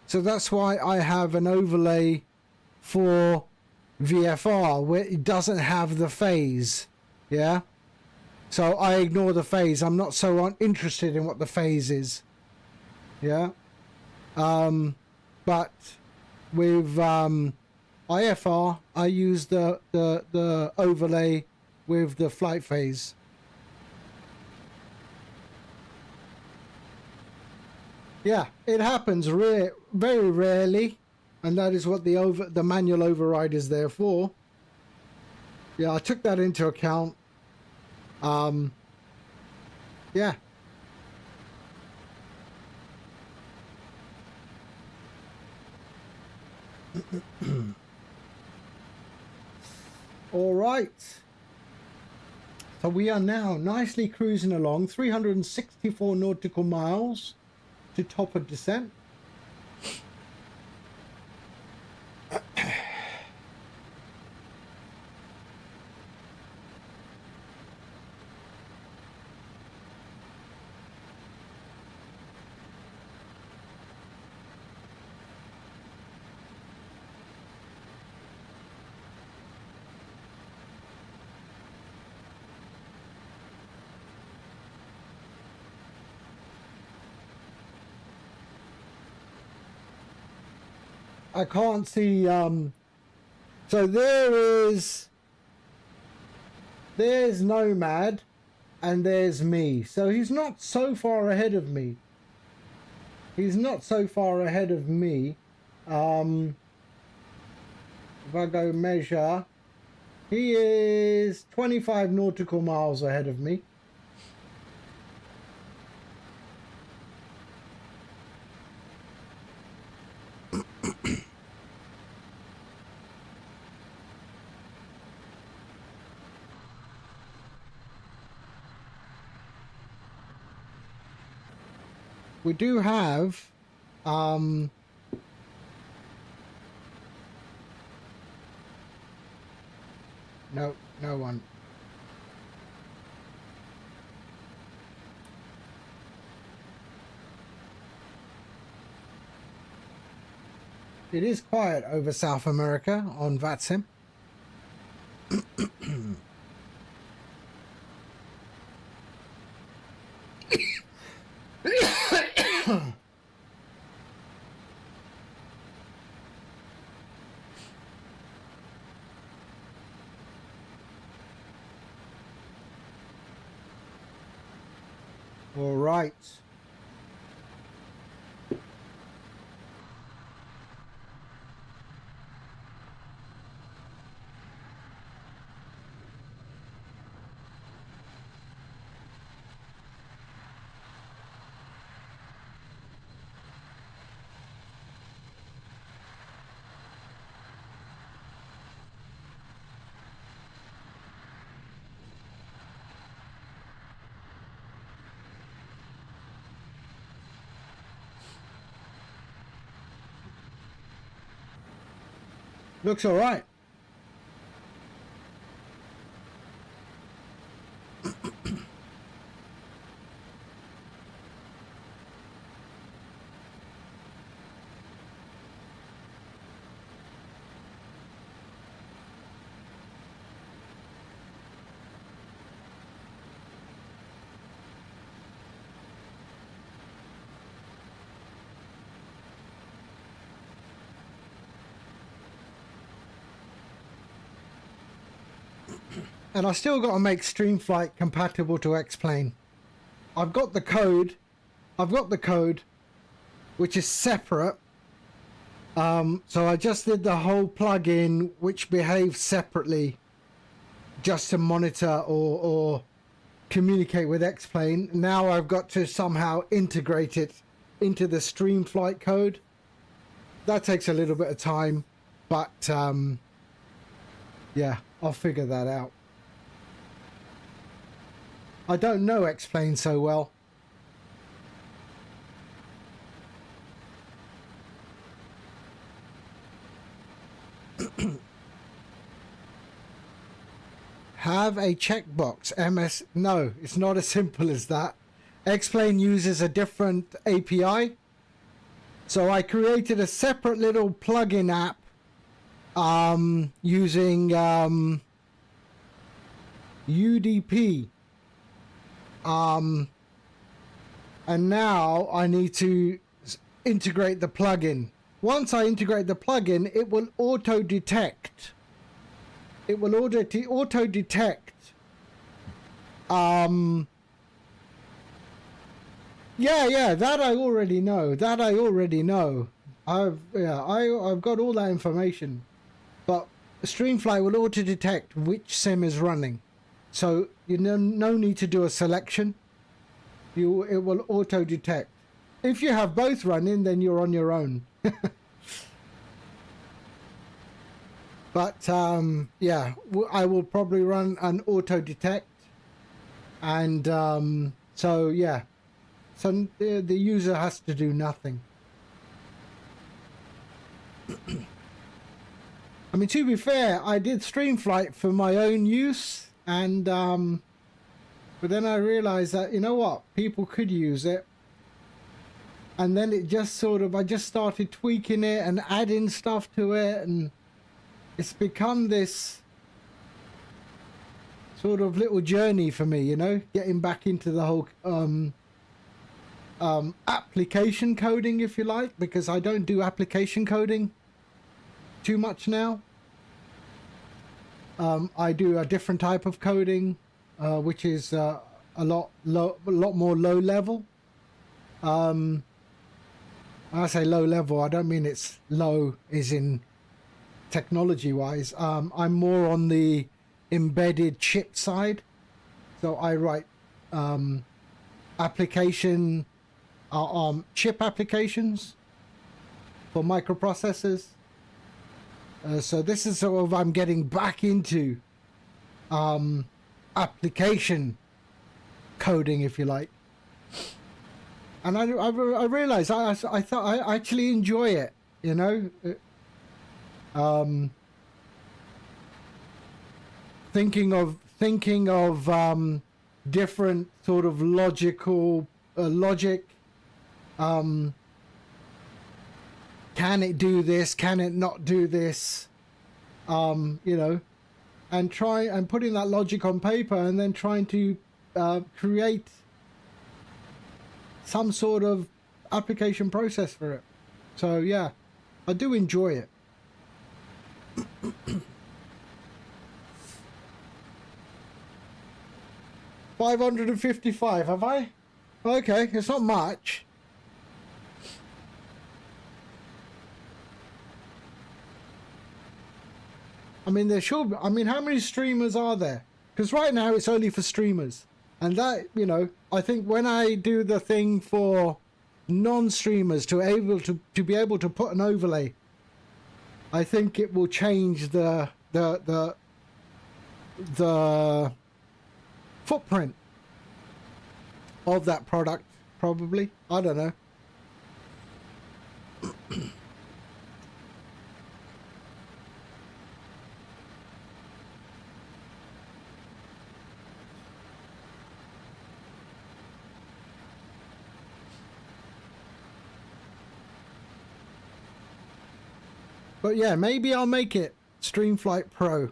So that's why I have an overlay for VFR where it doesn't have the phase. Yeah. So I ignore the phase. I'm not so interested in what the phase is. Yeah. But with IFR, I use the overlay with the flight phase. Yeah, it happens very rarely, and that is what the manual override is there for. Yeah, I took that into account. Yeah. All right. So we are now nicely cruising along 364 nautical miles to top of descent. I can't see. So there's Nomad, and there's me. So he's not so far ahead of me. He's not so far ahead of me. If I go measure, he is 25 nautical miles ahead of me. We do have no one. It is quiet over South America on VATSIM. All right. Looks all right. And I still got to make StreamFlight compatible to X-Plane. I've got the code, which is separate. So I just did the whole plugin, which behaves separately, just to monitor or communicate with X-Plane. Now I've got to somehow integrate it into the StreamFlight code. That takes a little bit of time, but yeah, I'll figure that out. I don't know X-Plane so well. Have a checkbox. MS. No, it's not as simple as that. X-Plane uses a different API. So I created a separate little plugin app using UDP. And now I need to integrate the plugin. Once I integrate the plugin, it will auto detect. It will auto detect. Yeah, that I already know. I've got all that information. But StreamFlight will auto detect which sim is running. So you no need to do a selection. It will auto detect. If you have both running, then you're on your own. But yeah, I will probably run an auto detect, and so yeah, so the user has to do nothing. I mean, to be fair, I did StreamFlight for my own use, and but then I realized that, you know what, people could use it. And then it just sort of, I just started tweaking it and adding stuff to it, and it's become this sort of little journey for me, you know, getting back into the whole application coding, if you like, because I don't do application coding. too much now. I do a different type of coding, which is a lot more low level. When I say low level, I don't mean it's low as in technology wise. I'm more on the embedded chip side. So I write chip applications for microprocessors. So this is sort of, I'm getting back into application coding, if you like. And I realized I thought I actually enjoy it, you know. Thinking of different sort of logic. Can it do this? Can it not do this? You know, and putting that logic on paper, and then trying to create some sort of application process for it. So yeah, I do enjoy it. $555, have I? Okay, it's not much. I mean, there should. I mean, how many streamers are there? Because right now it's only for streamers, and that, you know, I think when I do the thing for non-streamers to be able to put an overlay, I think it will change the footprint of that product. Probably, I don't know. But yeah, maybe I'll make it StreamFlight Pro.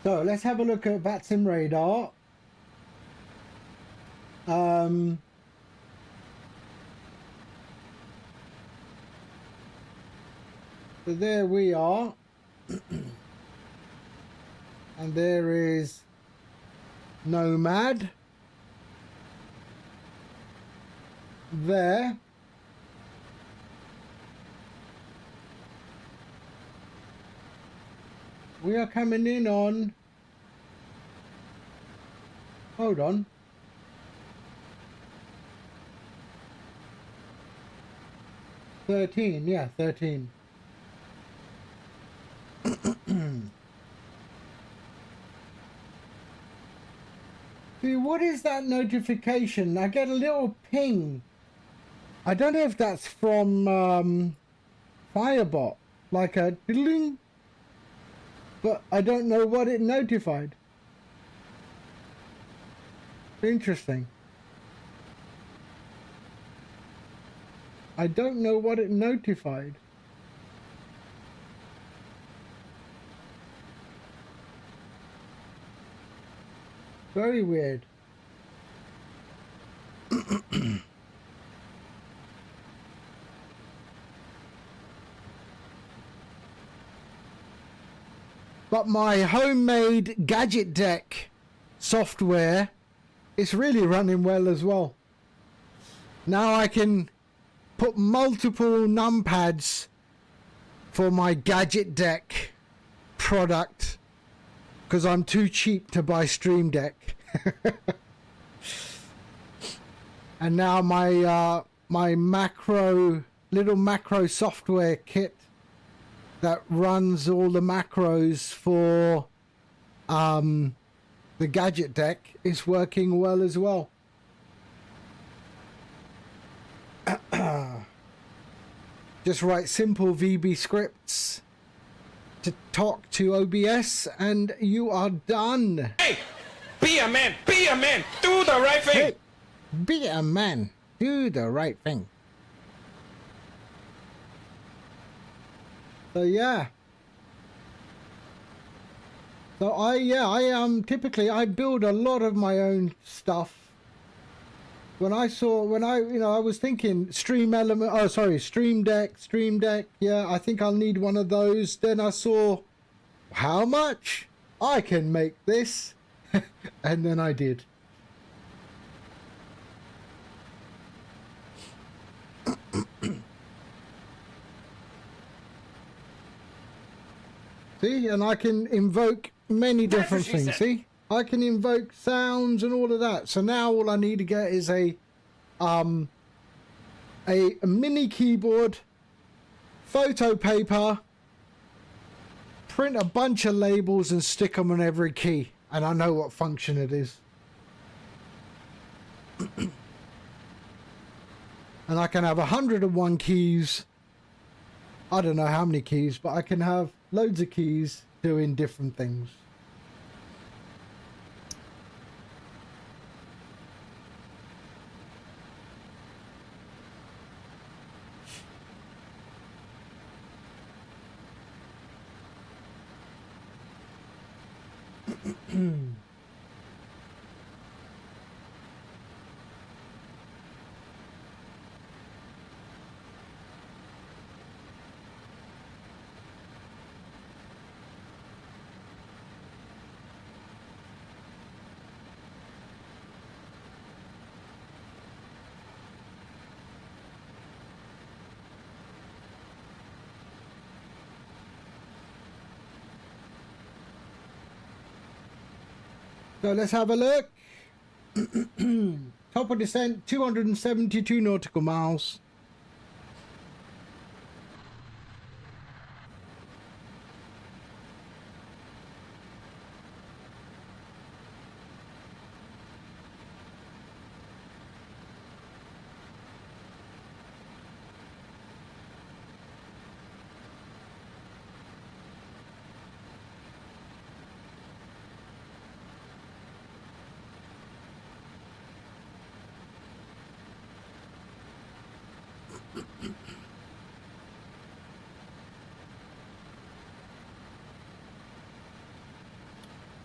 So let's have a look at VATSIM radar. So there we are. And there is Nomad. There. We are coming in on, hold on, 13, yeah, 13. See, what is that notification? I get a little ping. I don't know if that's from Firebot, like a ding. But I don't know what it notified. Interesting. I don't know what it notified. Very weird. But my homemade gadget deck software is really running well as well. Now I can put multiple numpads for my gadget deck product because I'm too cheap to buy Stream Deck. And now my my little macro software kit that runs all the macros for the gadget deck is working well as well. Just write simple VB scripts to talk to OBS, and you are done. Hey, be a man, do the right thing. Hey, be a man, do the right thing. So yeah. So I typically I build a lot of my own stuff. When I was thinking Stream Deck, yeah, I think I'll need one of those. Then I saw how much I can make this, and then I did. See, and I can invoke many different things. See, I can invoke sounds and all of that. So now all I need to get is a mini keyboard, photo paper, print a bunch of labels and stick them on every key, and I know what function it is. And I can have 101 keys. I don't know how many keys, but I can have loads of keys doing different things. So let's have a look. Top of descent, 272 nautical miles.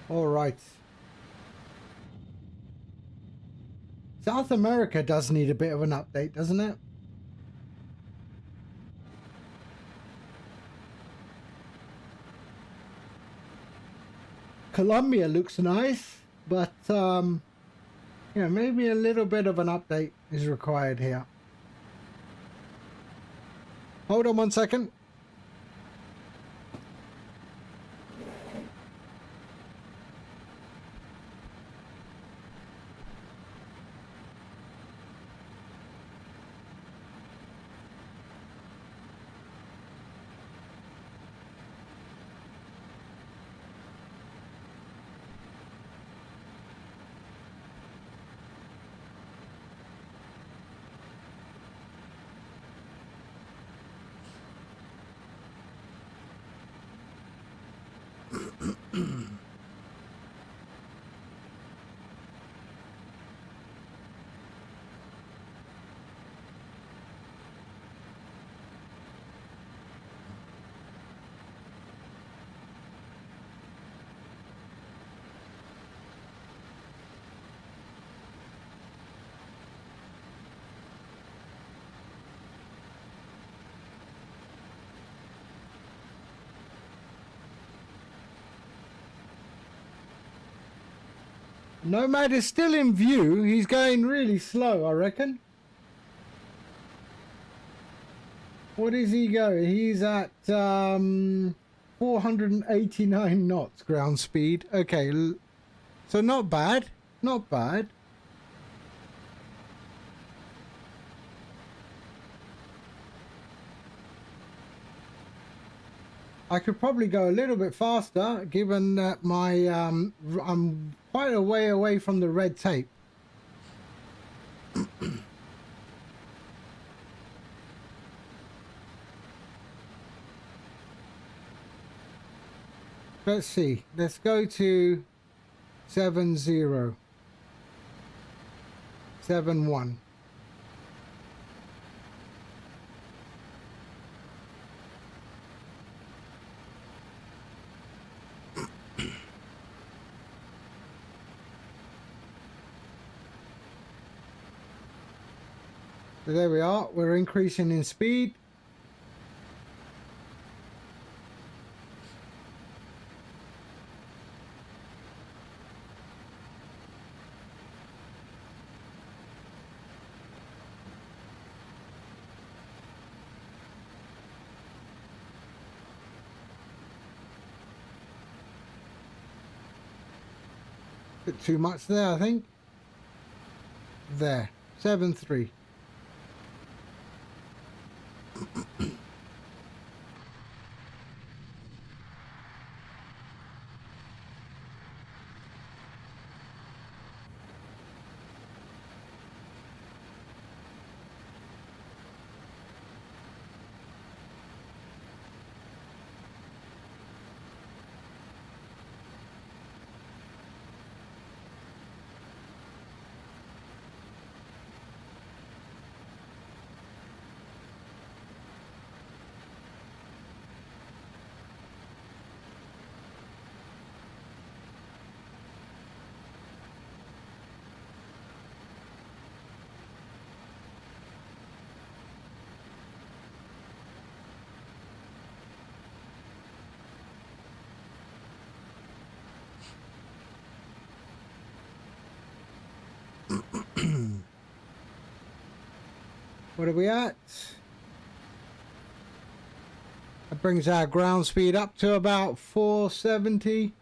All right. South America does need a bit of an update, doesn't it? Colombia looks nice, but yeah, maybe a little bit of an update is required here. Hold on 1 second. Nomad is still in view. He's going really slow, I reckon. What is he going? He's at 489 knots ground speed. Okay, so not bad. Not bad. I could probably go a little bit faster, given that my I'm quite a way away from the red tape. Let's see. Let's go to 7071. So there we are. We're increasing in speed. Bit too much there, I think. There. 7.3. What are we at? That brings our ground speed up to about 470.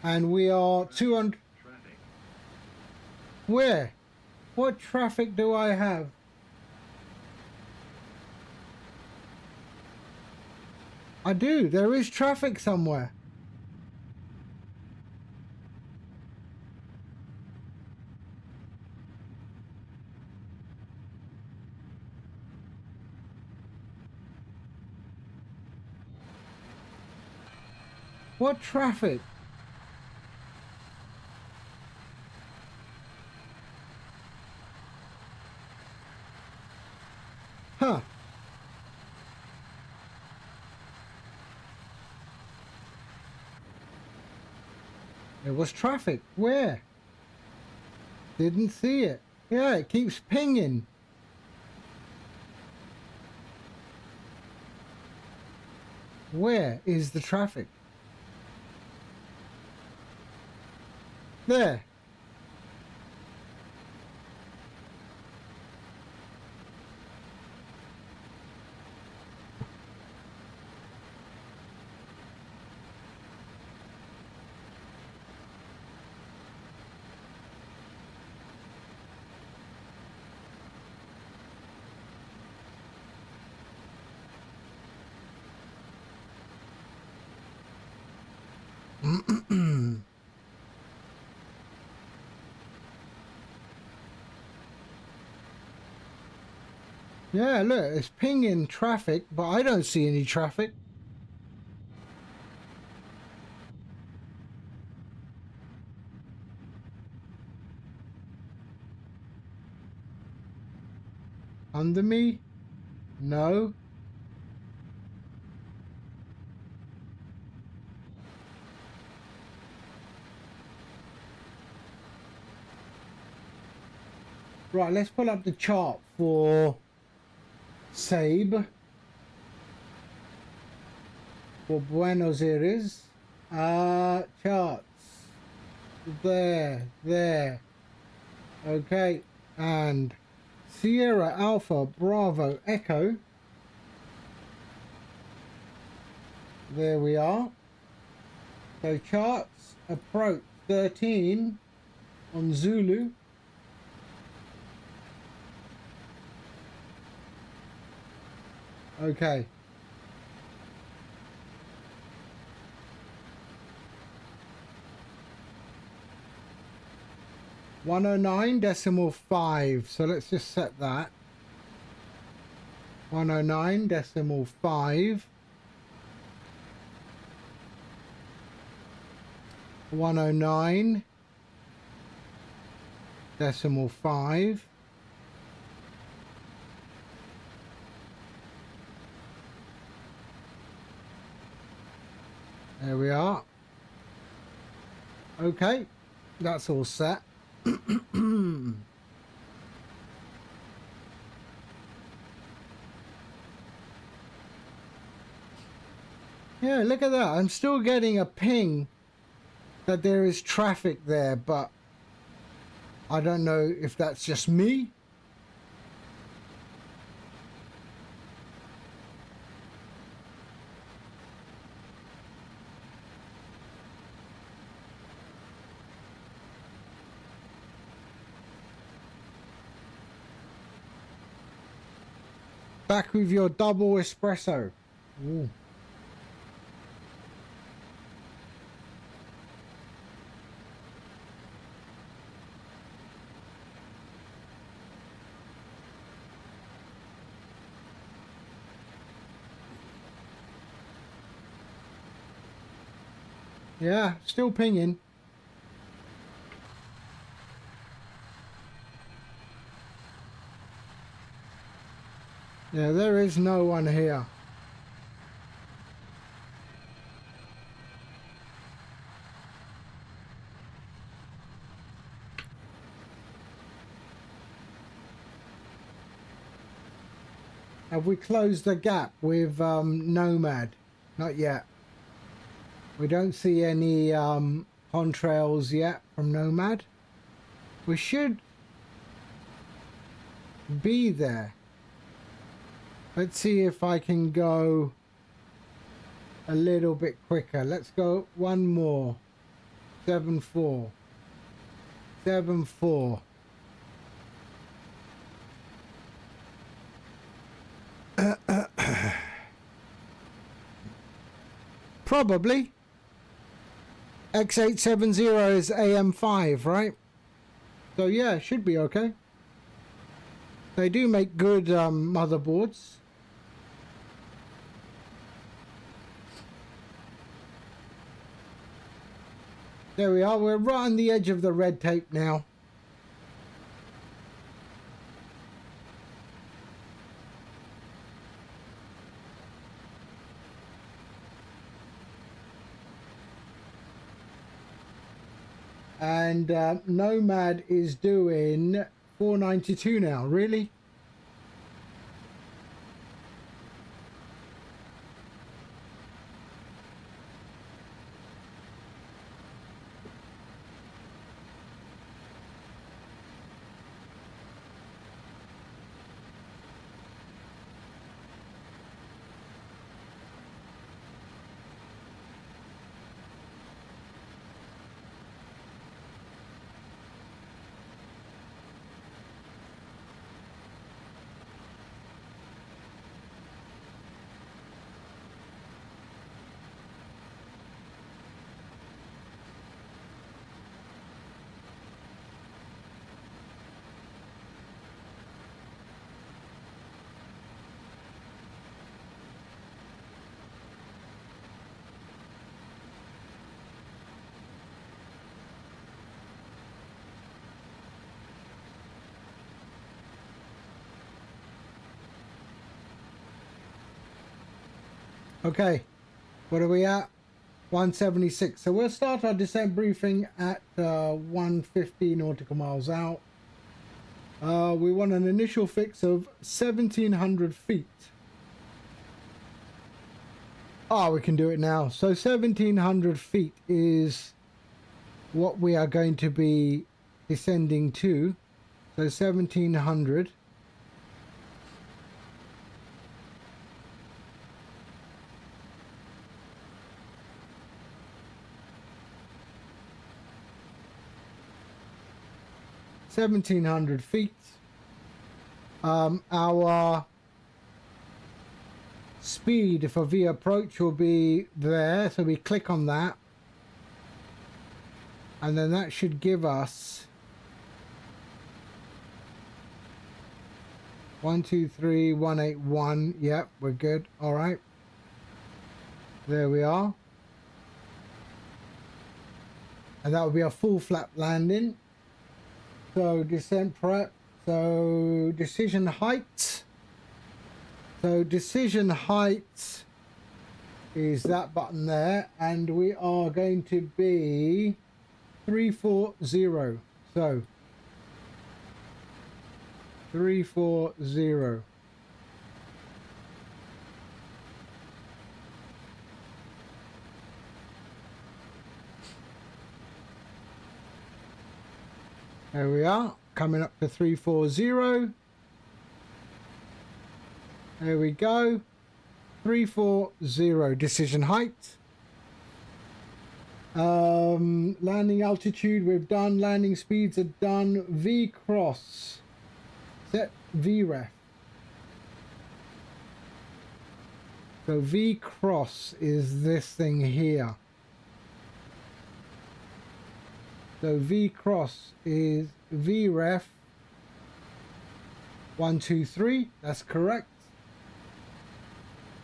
And we are 200. Where? What traffic do I have? I do. There is traffic somewhere. What traffic? Huh. There was traffic. Where? Didn't see it. Yeah, it keeps pinging. Where is the traffic? There. Yeah, look, it's pinging traffic, but I don't see any traffic. Under me? No. Right, let's pull up the chart for Sabe for Buenos Aires. Charts. there. Okay, and Sierra Alpha Bravo Echo. There we are. So charts approach 13 on Zulu. Okay. .109.5. So let's just set that. 109.5. 109.5. There we are. Okay, that's all set. Yeah, look at that. I'm still getting a ping that there is traffic there, but I don't know if that's just me. Back with your double espresso. Ooh. Yeah, still pinging. Yeah, there is no one here. Have we closed the gap with Nomad? Not yet. We don't see any contrails yet from Nomad. We should be there. Let's see if I can go a little bit quicker. Let's go one more. 7-4. 7-4. Probably. X870 is AM5, right? So yeah, it should be okay. They do make good motherboards. There we are. We're right on the edge of the red tape now. And Nomad is doing 492 now. Really? Okay, what are we at? 176. So we'll start our descent briefing at 150 nautical miles out. We want an initial fix of 1,700 feet. Oh, we can do it now. So 1,700 feet is what we are going to be descending to. So 1700. feet. Our speed for V approach will be there, so we click on that, and then that should give us 123,181. Yep, we're good. All right, there we are, and that will be a full flap landing. So descent prep. So decision height. So decision height is that button there, and we are going to be 340. So 340. There we are, coming up to 340. There we go. 340 decision height. Landing altitude we've done. Landing speeds are done. V cross. Set VREF. So V cross is this thing here. So V cross is VREF 123. That's correct.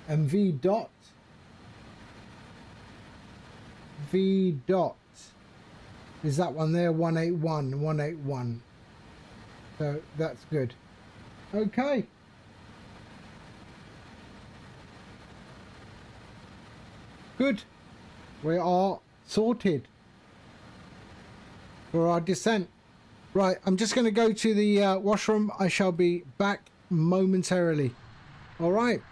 And V dot is that one there, 181. So that's good. Okay. Good. We are sorted for our descent. Right, I'm just going to go to the washroom. I shall be back momentarily. All right.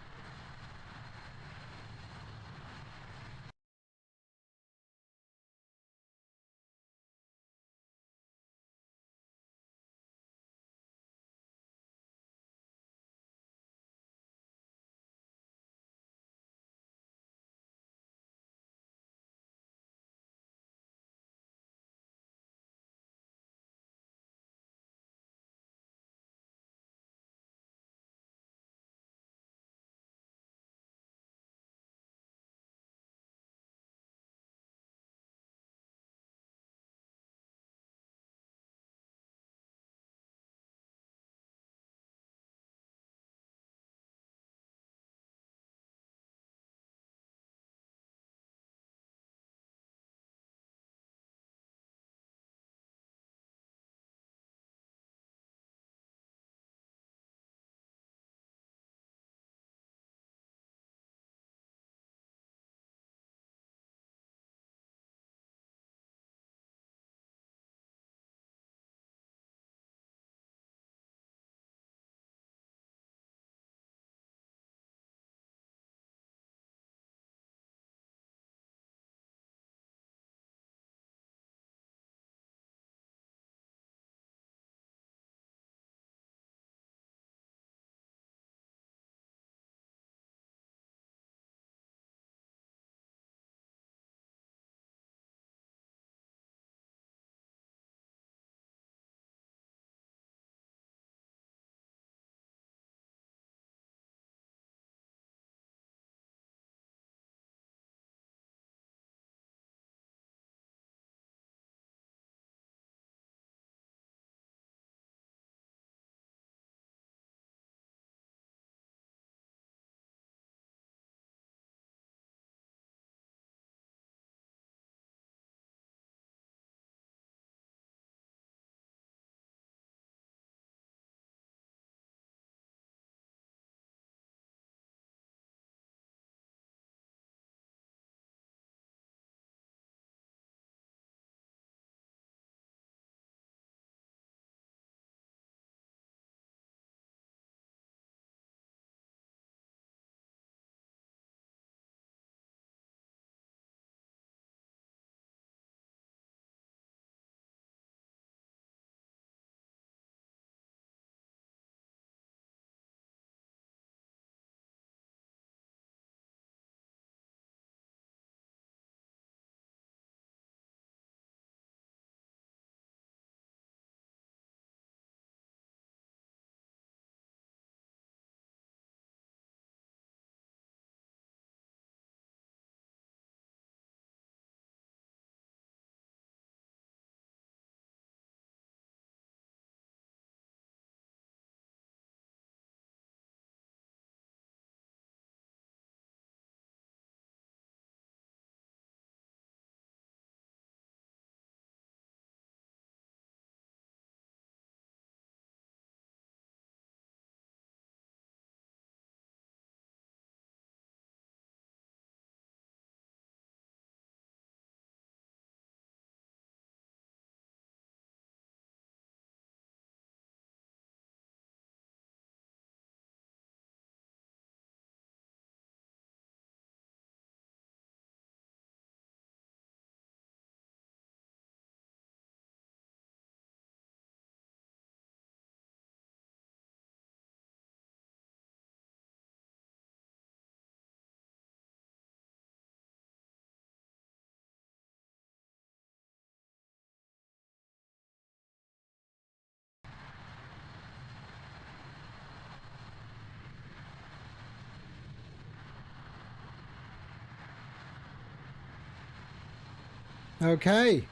Okay.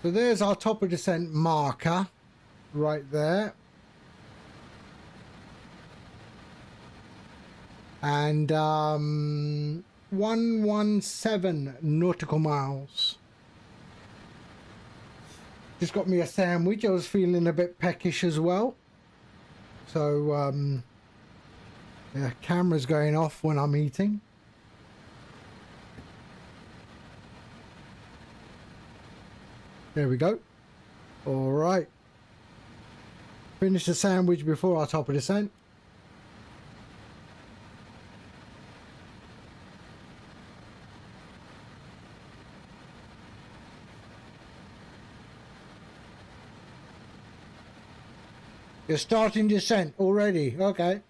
So there's our top of descent marker right there. And 117 nautical miles. Just got me a sandwich. I was feeling a bit peckish as well. So yeah, camera's going off when I'm eating. There we go. All right. Finish the sandwich before our top of descent. You're starting descent already. Okay.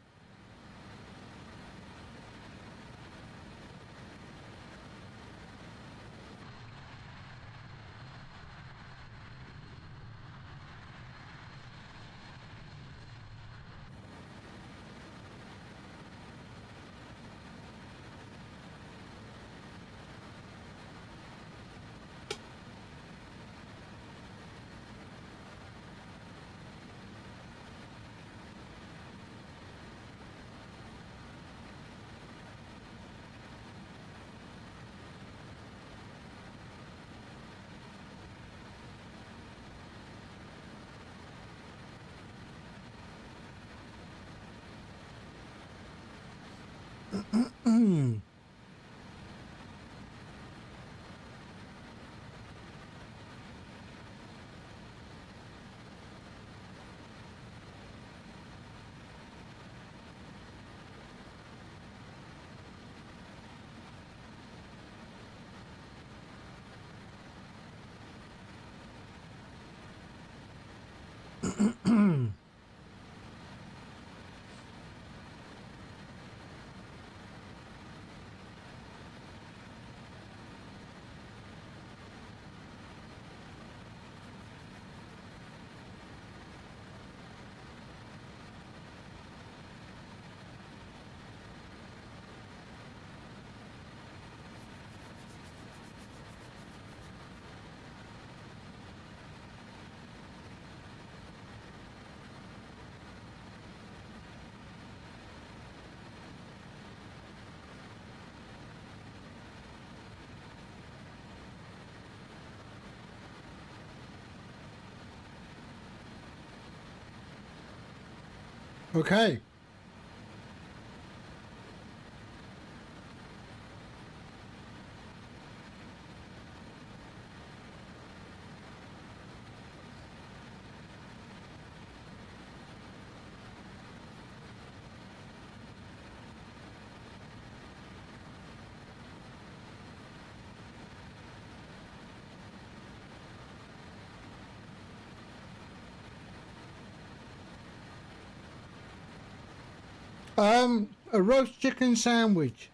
Okay. A roast chicken sandwich.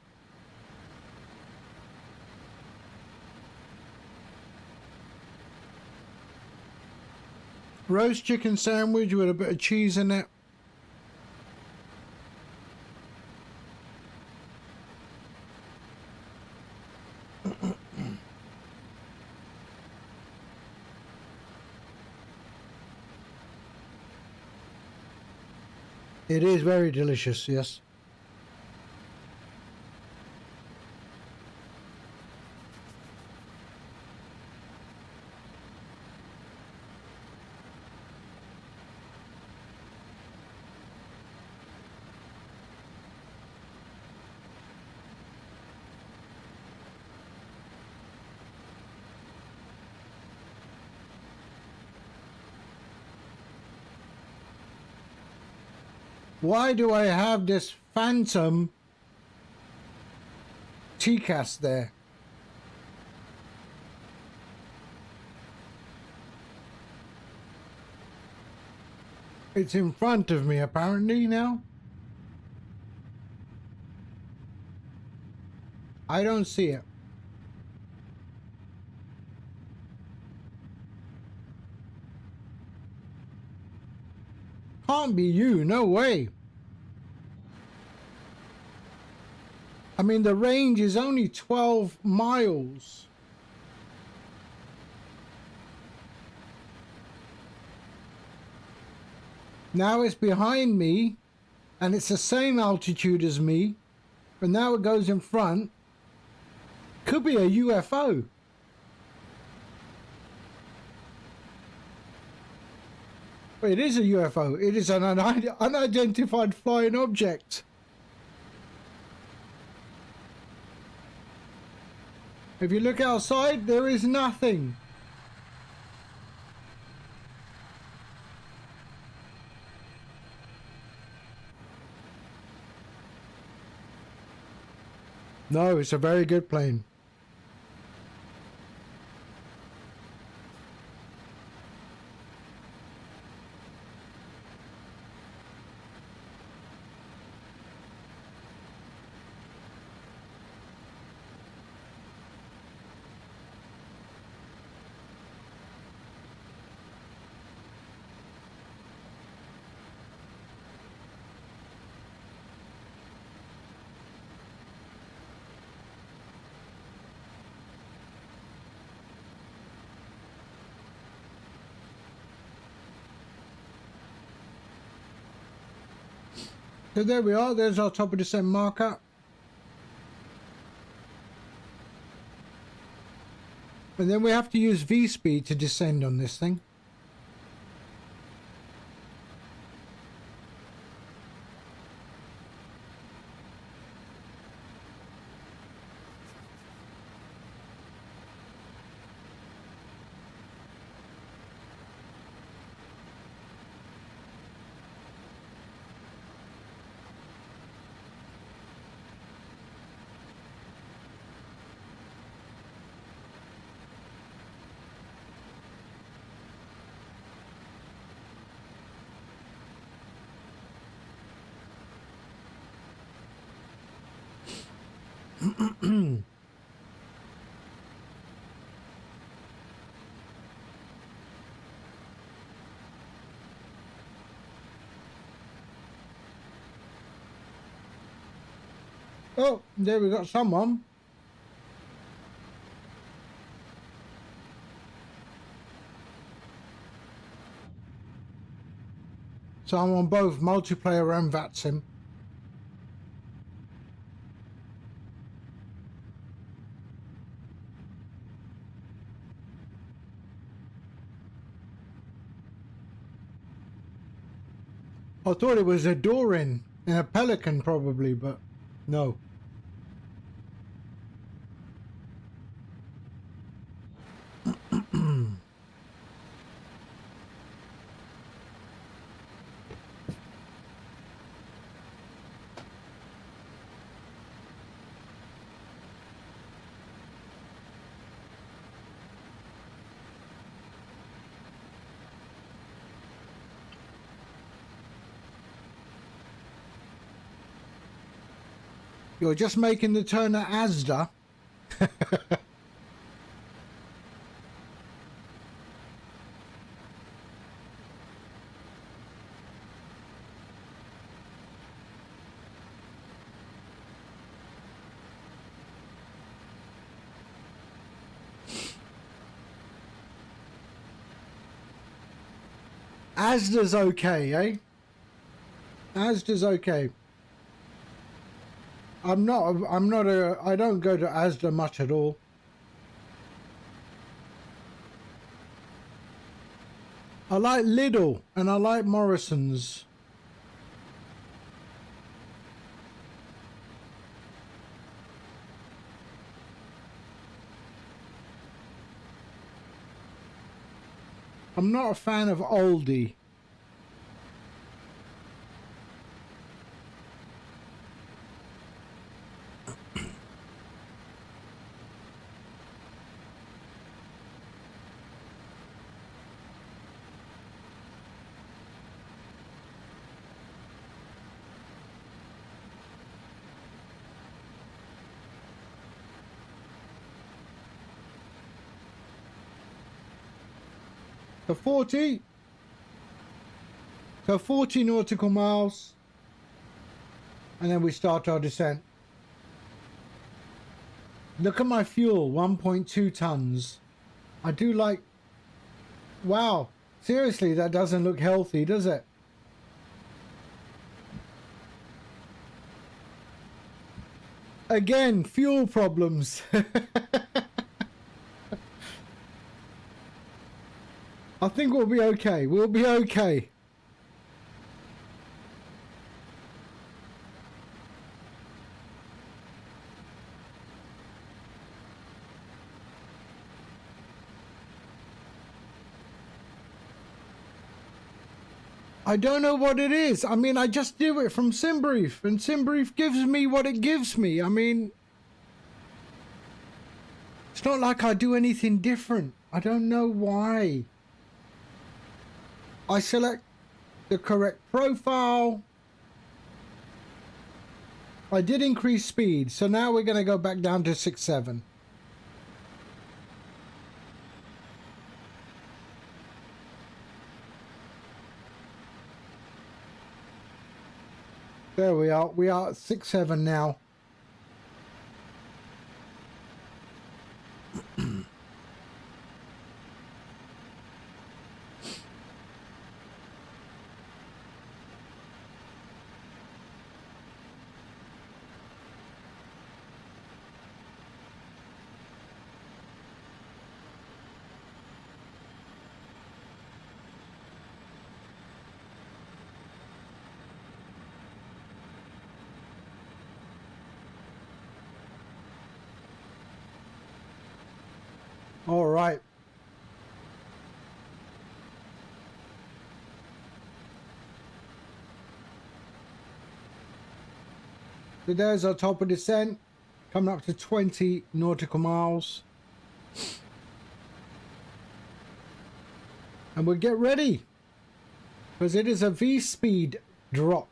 Roast chicken sandwich with a bit of cheese in it. It is very delicious, yes. Why do I have this phantom TCAS there? It's in front of me apparently now. I don't see it. Can't be you, no way. I mean, the range is only 12 miles. Now it's behind me, and it's the same altitude as me, but now it goes in front. Could be a UFO. But it is a UFO. It is an unidentified flying object. If you look outside, there is nothing. No, it's a very good plane. So there we are, there's our top of descent marker. And then we have to use V-speed to descend on this thing. Oh, there we got someone. So I'm on both multiplayer and VATSIM. I thought it was a Dorin and a Pelican probably, but no. You're just making the turn at Asda. Asda's okay, eh? Asda's okay. I don't go to Asda much at all. I like Lidl and I like Morrison's. I'm not a fan of Aldi. So 40 nautical miles, and then we start our descent. Look at my fuel, 1.2 tons. I do like... Wow. Seriously, that doesn't look healthy, does it? Again, fuel problems. I think we'll be okay. We'll be okay. I don't know what it is. I mean, I just do it from SimBrief, and SimBrief gives me what it gives me. I mean, it's not like I do anything different. I don't know why. I select the correct profile. I did increase speed, so now we're going to go back down to 6.7. There we are. We are at 6.7 now. All right. So there's our top of descent, coming up to 20 nautical miles. And we'll get ready, because it is a V-speed drop.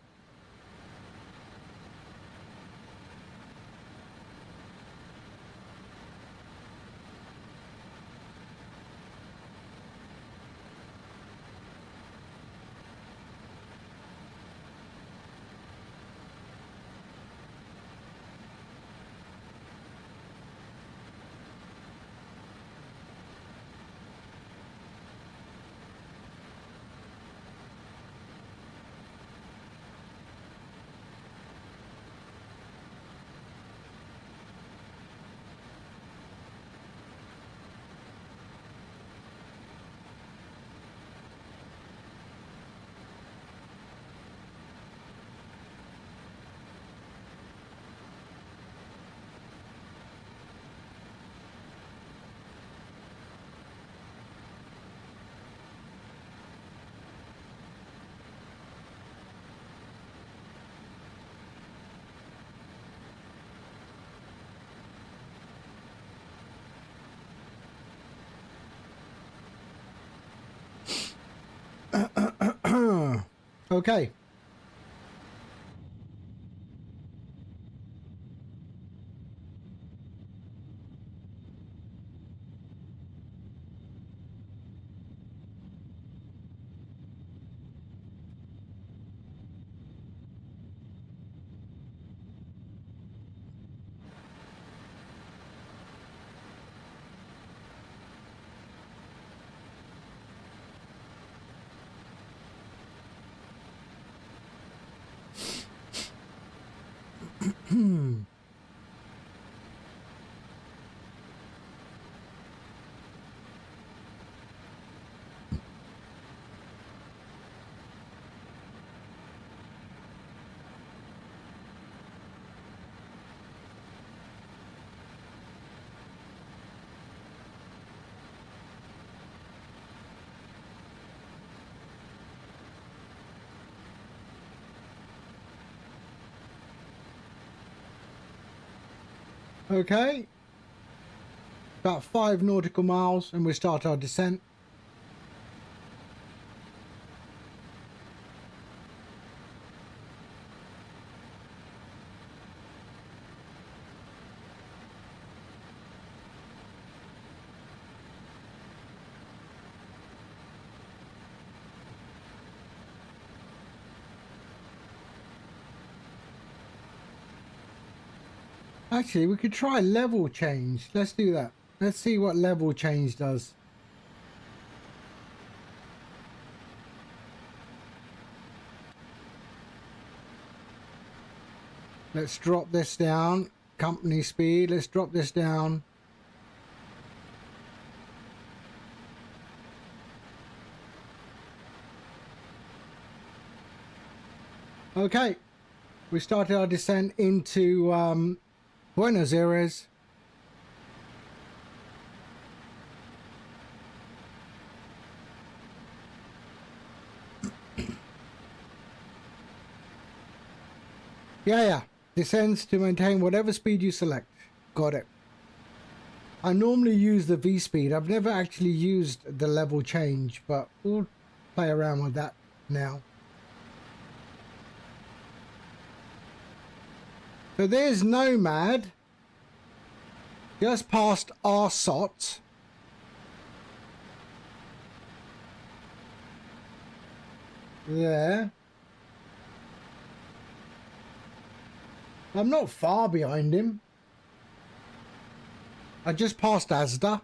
Okay. Okay. About 5 nautical miles and we start our descent. Actually, we could try level change. Let's do that. Let's see what level change does. Let's drop this down. Company speed. Let's drop this down. Okay. We started our descent into Buenos Aires. Yeah. Descends to maintain whatever speed you select. Got it. I normally use the V speed. I've never actually used the level change, but we'll play around with that now. So there's Nomad. Just past Arsot. There. I'm not far behind him. I just passed Asda.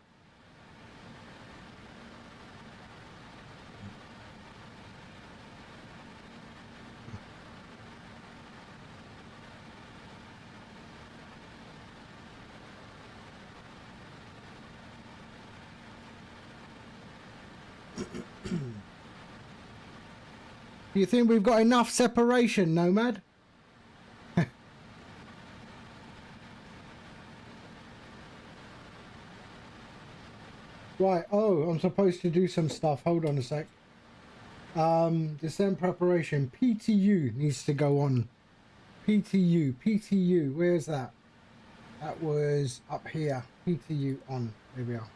Do you think we've got enough separation, Nomad? Right, oh, I'm supposed to do some stuff. Hold on a sec. Descent preparation. PTU needs to go on. PTU, where's that? That was up here. PTU on. There we are.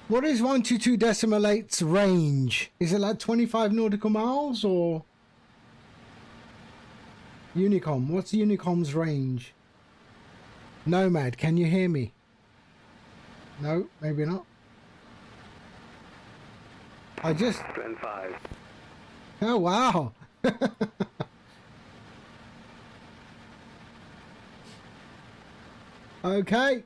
What is 122.8's range? Is it like 25 nautical miles or? Unicom, what's Unicom's range? Nomad, can you hear me? No, maybe not. I just... 5. Oh, wow. Okay.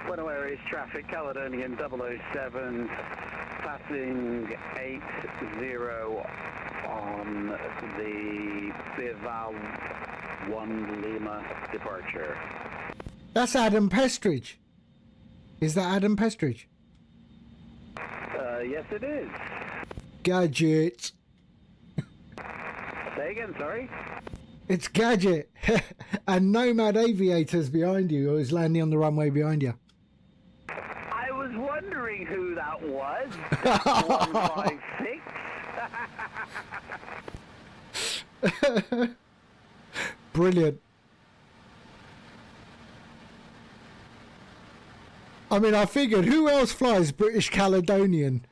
Buenos Aires traffic, Caledonian 007, passing 80 on the Bival 1 Lima departure. That's Adam Pestridge. Is that Adam Pestridge? Yes it is. Gadget. Say again, sorry? It's Gadget. And Nomad Aviator's behind you, or is landing on the runway behind you. I was wondering who that was. 156. Brilliant. I mean, I figured, who else flies British Caledonian?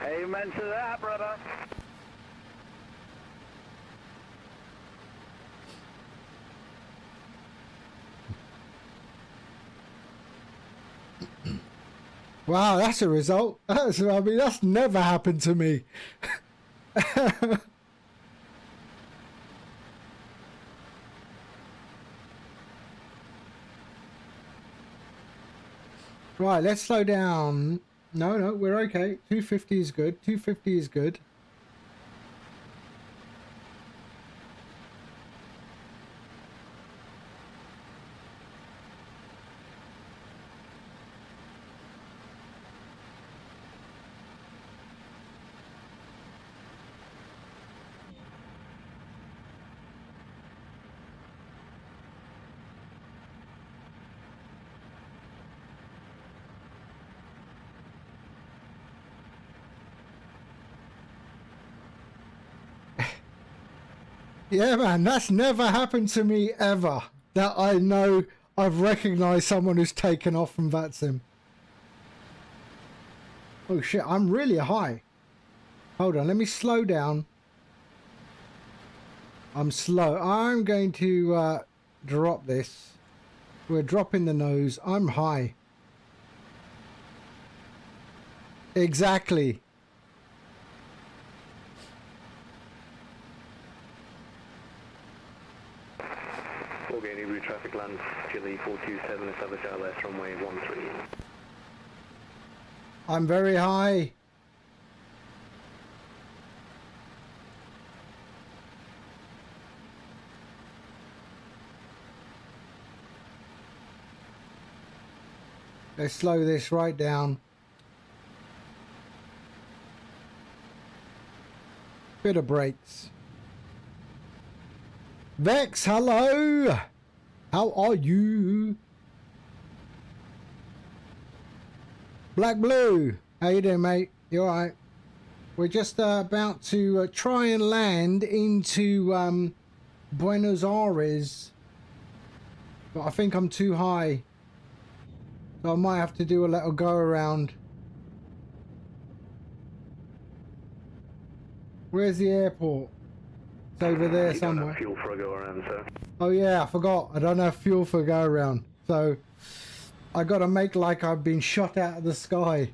Amen to that, brother. Wow, that's a result. I mean, that's never happened to me. Right, let's slow down. No, we're okay. 250 is good. 250 is good. Yeah, man, that's never happened to me ever. That I know I've recognized someone who's taken off from VATSIM. Oh shit, I'm really high. Hold on, let me slow down. I'm slow. I'm going to drop this. We're dropping the nose. I'm high. Exactly. Gaining route traffic land, Chile 427, establish ILS runway 13. I'm very high. Let's slow this right down. Bit of brakes. Vex, hello. How are you? Black Blue, how you doing, mate? You alright? We're just about to try and land into Buenos Aires, but I think I'm too high, so I might have to do a little go around. Where's the airport? It's over there somewhere. Don't have fuel for a go around, sir. Oh yeah, I forgot. I don't have fuel for go around, so I gotta make like I've been shot out of the sky.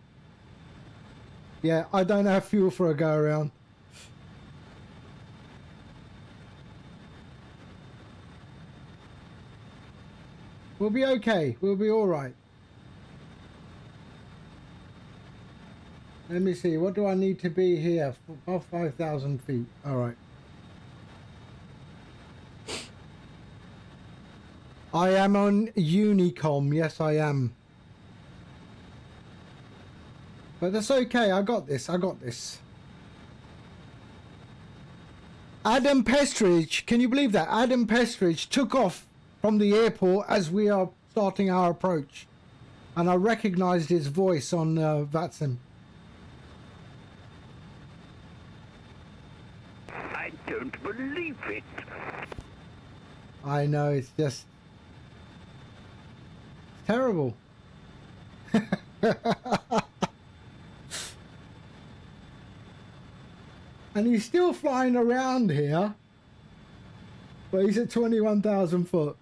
Yeah, I don't have fuel for a go around. We'll be okay. We'll be all right. Let me see. What do I need to be here? Above 5,000 feet. All right. I am on Unicom. Yes, I am. But that's okay. I got this. I got this. Adam Pestridge. Can you believe that? Adam Pestridge took off from the airport as we are starting our approach. And I recognized his voice on VATSIM. I don't believe it. I know, it's just terrible. And he's still flying around here, but he's at 21,000 foot.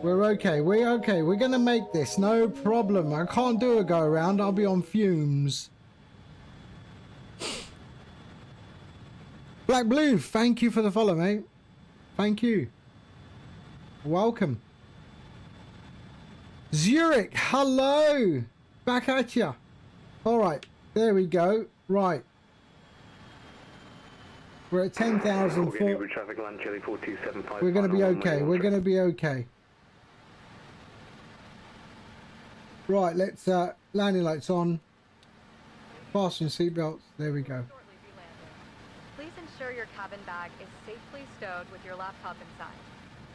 We're okay, we're okay, we're gonna make this, no problem. I can't do a go around, I'll be on fumes. Black Blue, thank you for the follow, mate. Thank you. Welcome. Zurich, hello. Back at ya. All right, there we go. Right. We're at 10,000 foot. We're going to be okay. We're going to be okay. Right, let's landing lights on. Fasten seatbelts. There we go. Please ensure your cabin bag is safely stowed with your laptop inside.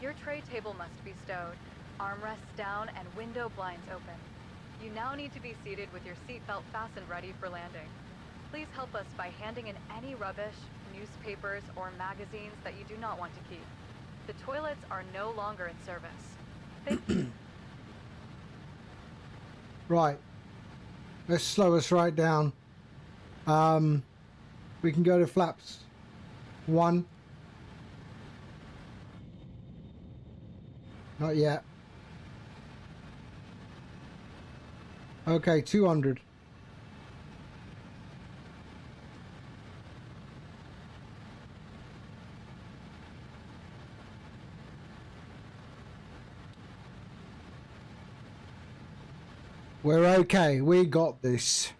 Your tray table must be stowed, armrests down, and window blinds open. You now need to be seated with your seatbelt fastened ready for landing. Please help us by handing in any rubbish, newspapers, or magazines that you do not want to keep. The toilets are no longer in service. Thank you. Right. Let's slow us right down. We can go to flaps 1. Not yet. Okay, 200. We're okay. We got this.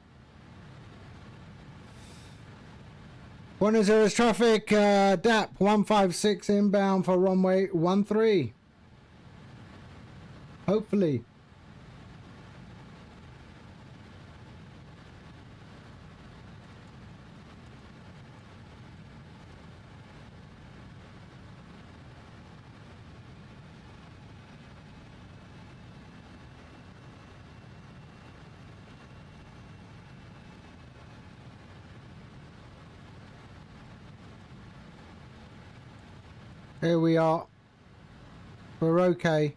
Buenos Aires traffic, DAP 156 inbound for runway 13. Hopefully. Here we are. We're okay.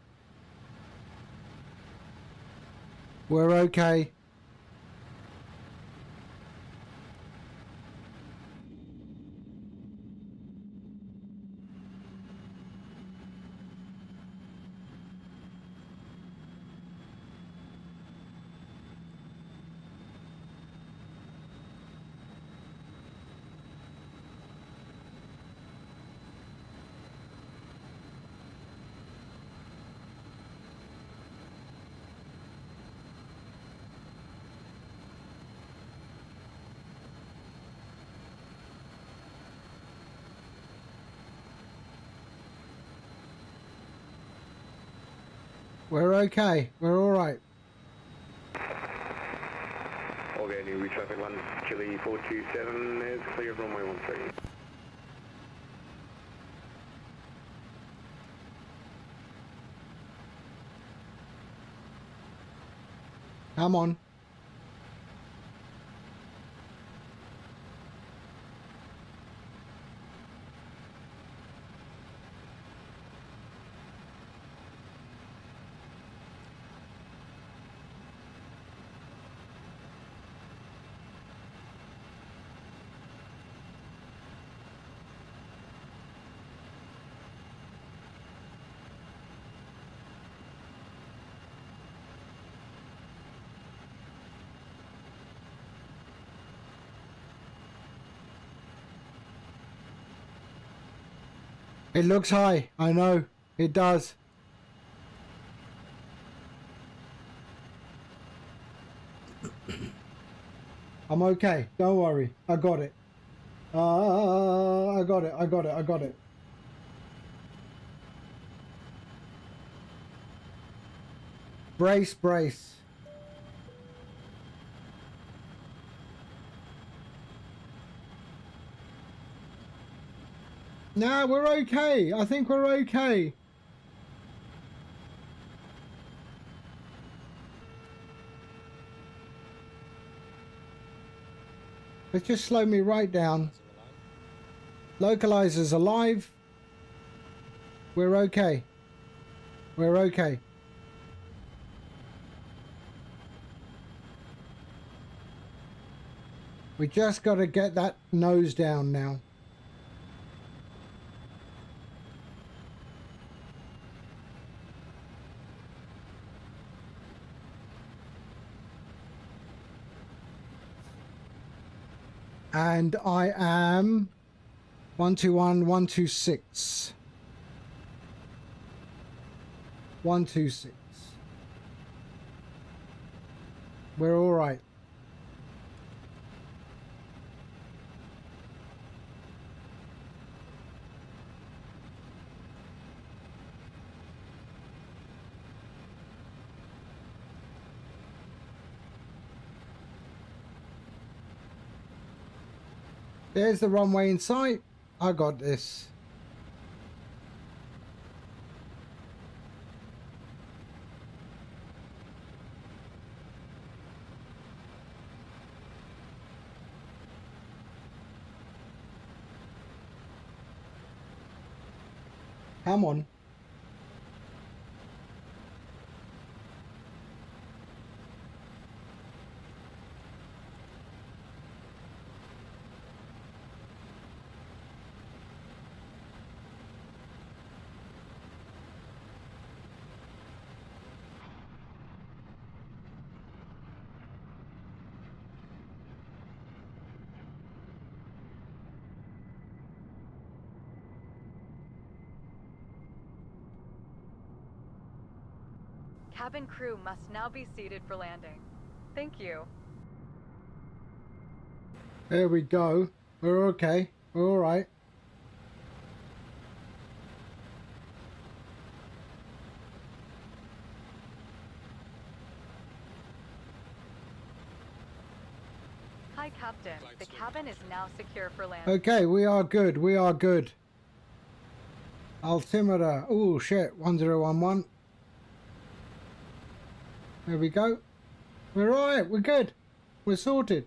We're okay. We're okay. We're all right. Okay, new traffic one, Chile 427 is clear of runway 13. Come on. It looks high. I know. It does. I'm okay. Don't worry. I got it. I got it. I got it. I got it. Brace, brace. Nah, we're okay. I think we're okay. Let's just slow me right down. Localizer's alive. We're okay. We're okay. We just got to get that nose down now. And I am 121, 126. 126. We're all right. There's the runway in sight. I got this. Come on. Cabin crew must now be seated for landing. Thank you. There we go. We're okay. We're all right. Hi, Captain. The cabin is now secure for landing. Okay, we are good. We are good. Altimeter. Oh, shit. 1011. There we go. We're all right. We're good. We're sorted.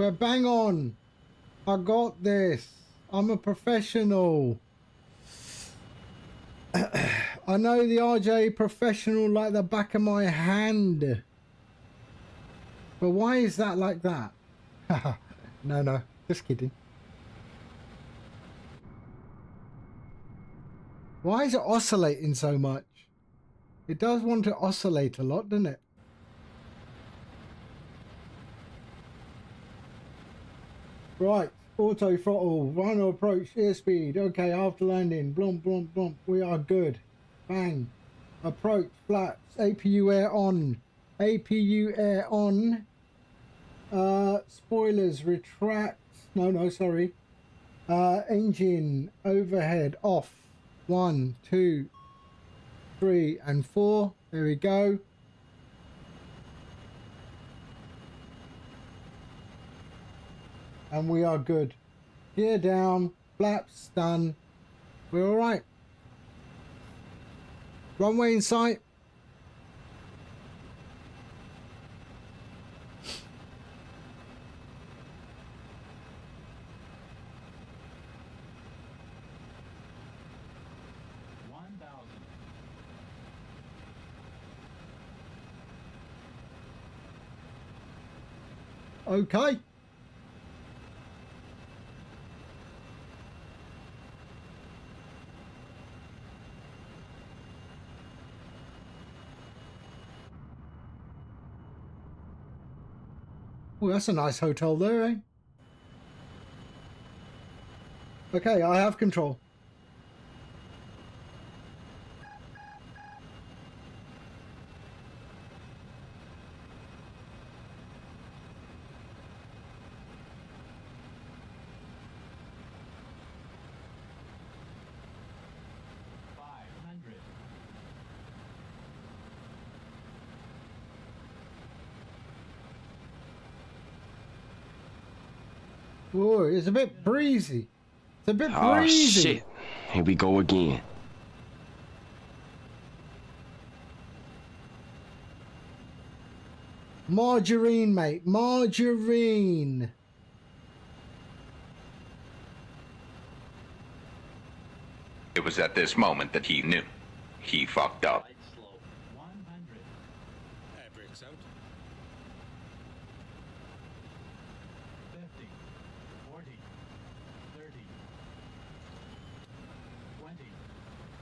We're bang on. I got this. I'm a professional. I know the RJ professional like the back of my hand. But why is that like that? No, just kidding. Why is it oscillating so much? It does want to oscillate a lot, doesn't it? Right, auto throttle, final approach, airspeed. Okay, after landing, blump, blump, blump. We are good. Bang. Approach, flaps, APU air on. APU air on. Spoilers, retract. No, sorry. Engine, overhead, off. 1, 2, 3, and 4. There we go. And we are good. Gear down, flaps done. We're all right. Runway in sight. Okay. Oh, that's a nice hotel there, eh? Okay, I have control. Whoa, it's a bit breezy. It's a bit breezy. Shit. Here we go again. Margarine, mate. Margarine. It was at this moment that he knew. He fucked up. Air brakes out. 50, 40, 30, 20.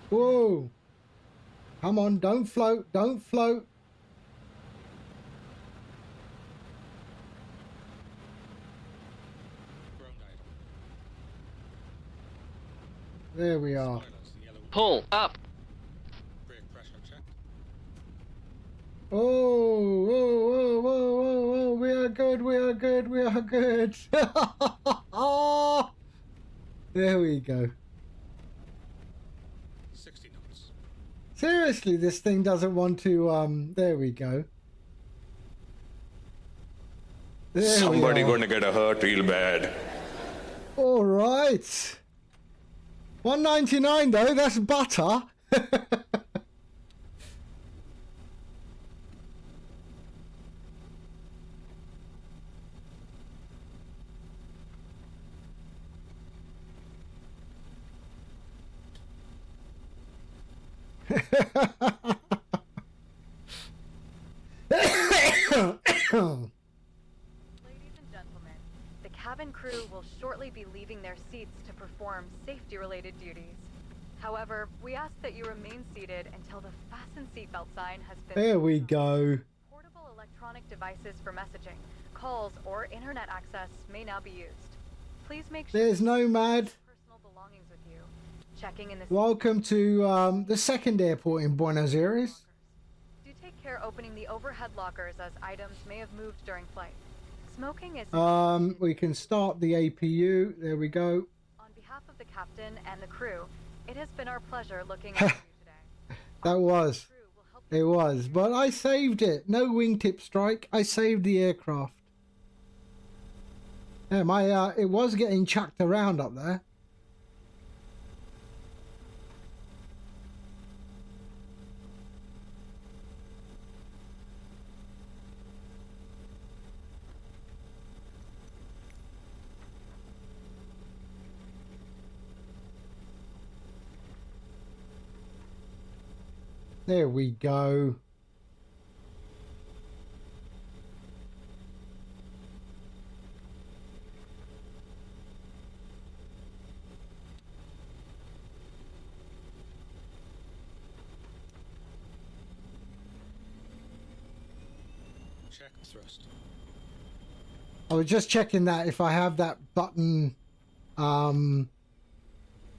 Whoa. Come on, don't float. Don't float. Ground idle. There we are. Spoilers, the yellow Pull up. brake pressure checked. Oh, whoa, whoa, whoa, whoa, whoa. We are good. We are good. We are good. There we go. 60 knots. Seriously, this thing doesn't want to, there we go. There Somebody we are. gonna get a hurt real bad. All right. 199 though, that's butter. Ladies and gentlemen, the cabin crew will shortly be leaving their seats to perform safety-related duties. However, we ask that you remain seated until the fasten seatbelt sign has been... There we go. Portable electronic devices for messaging, calls, or internet access may now be used. Please make sure There's Nomad. personal belongings with you. Checking in the Welcome to the second airport in Buenos Aires. Do take care opening the overhead lockers as items may have moved during flight. Smoking is We can start the APU. There we go. on behalf of the captain and the crew. It has been our pleasure looking after you today. That was. Crew will help It was. But I saved it. No wingtip strike. I saved the aircraft. Yeah, my it was getting chucked around up there. There we go. Check thrust. I was just checking that if I have that button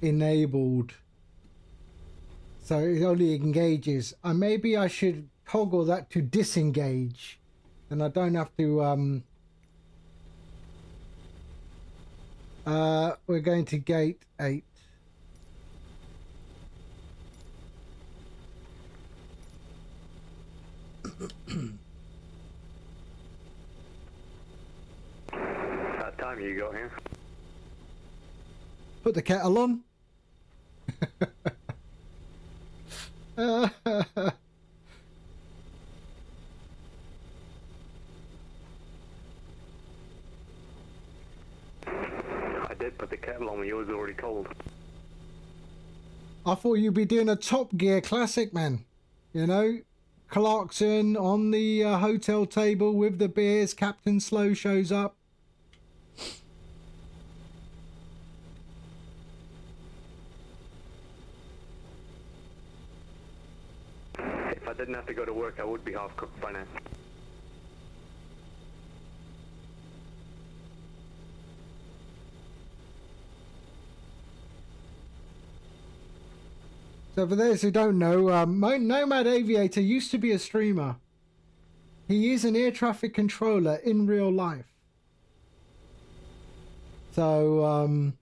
enabled, so it only engages. Maybe I should toggle that to disengage, and I don't have to we're going to gate 8. That time you got here. Put the kettle on. I did put the kettle on when yours was already cold. I thought you'd be doing a Top Gear classic, man. You know, Clarkson on the hotel table with the beers. Captain Slow shows up. If I didn't have to go to work, I would be half cooked by now. So for those who don't know, Nomad Aviator used to be a streamer. He is an air traffic controller in real life. So,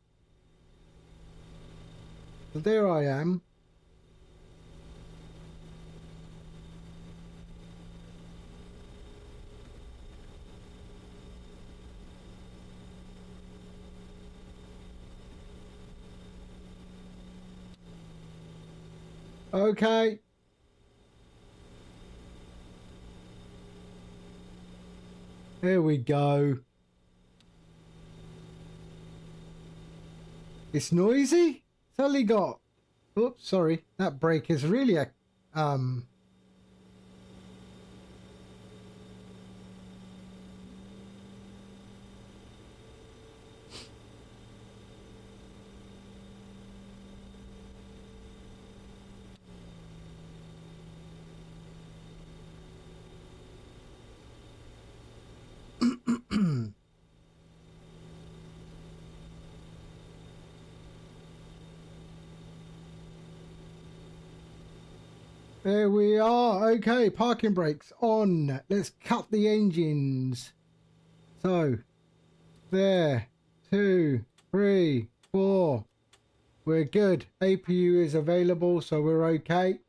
there I am. Okay. Here we go. It's noisy. It's only got... Oops, sorry. That brake is really a... There we are. Okay, parking brakes on. Let's cut the engines. So, there. 2, 3, 4. We're good. APU is available, so we're okay.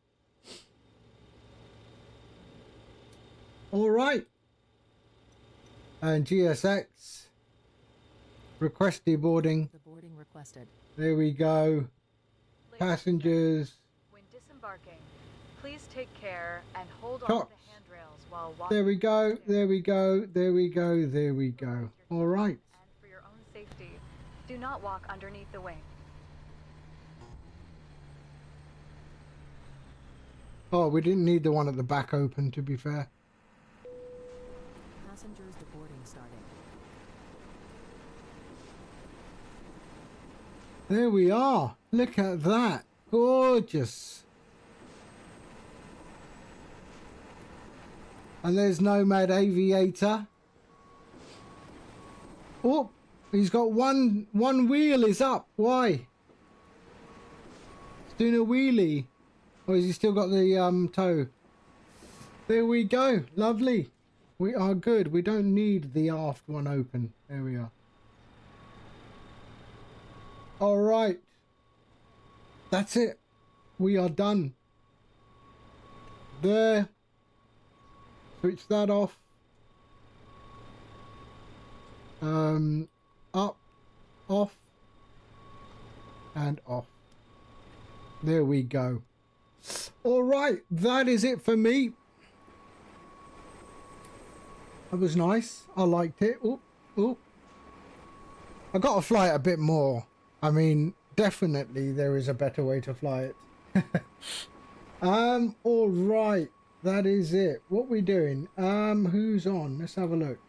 All right. And GSX. Request deboarding. The boarding requested. There we go. Passengers. When disembarking, please take care and hold on Cox. to the handrails while walking. There we go. There we go. There we go. There we go. All right. And for your own safety, do not walk underneath the wing. Oh, we didn't need the one at the back open, to be fair. Passengers deboarding starting. There we are. Look at that. Gorgeous. And there's Nomad Aviator. Oh, he's got one wheel is up. Why? He's doing a wheelie. Or has he still got the toe? There we go. Lovely. We are good. We don't need the aft one open. There we are. All right. That's it. We are done. There. Switch that off. Up, off, and off. There we go. All right, that is it for me. That was nice. I liked it. Oh, oh. I got to fly it a bit more. I mean, definitely there is a better way to fly it. All right. That is it. What we doing? Who's on? Let's have a look.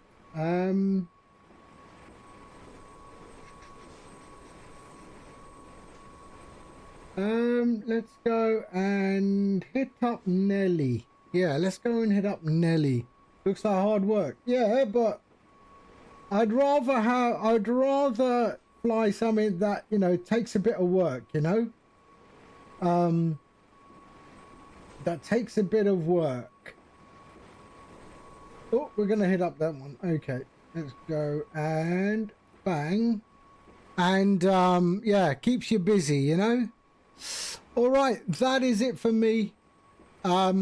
Let's go and hit up Nelly. Yeah, let's go and hit up Nelly. Looks like hard work. Yeah, but I'd rather fly something that, you know, takes a bit of work, you know? That takes a bit of work. Oh, we're gonna hit up that one. Okay, let's go and bang. And yeah, keeps you busy, you know? All right, that is it for me. I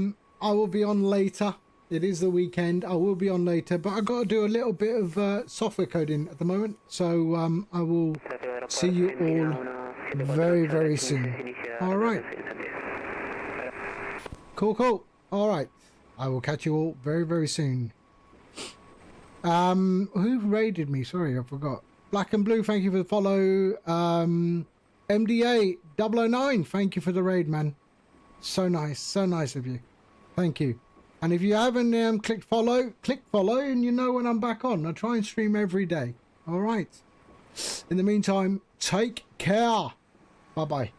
will be on later. It is the weekend. I will be on later, but I got to do a little bit of software coding at the moment. So I will see you all very, very soon. All right. Cool. All right. I will catch you all very, very soon. Who raided me? Sorry, I forgot. Black and Blue, thank you for the follow. MDA 009, thank you for the raid, man. So nice of you. Thank you. And if you haven't click follow, and you know when I'm back on. I try and stream every day. All right. In the meantime, take care. Bye-bye.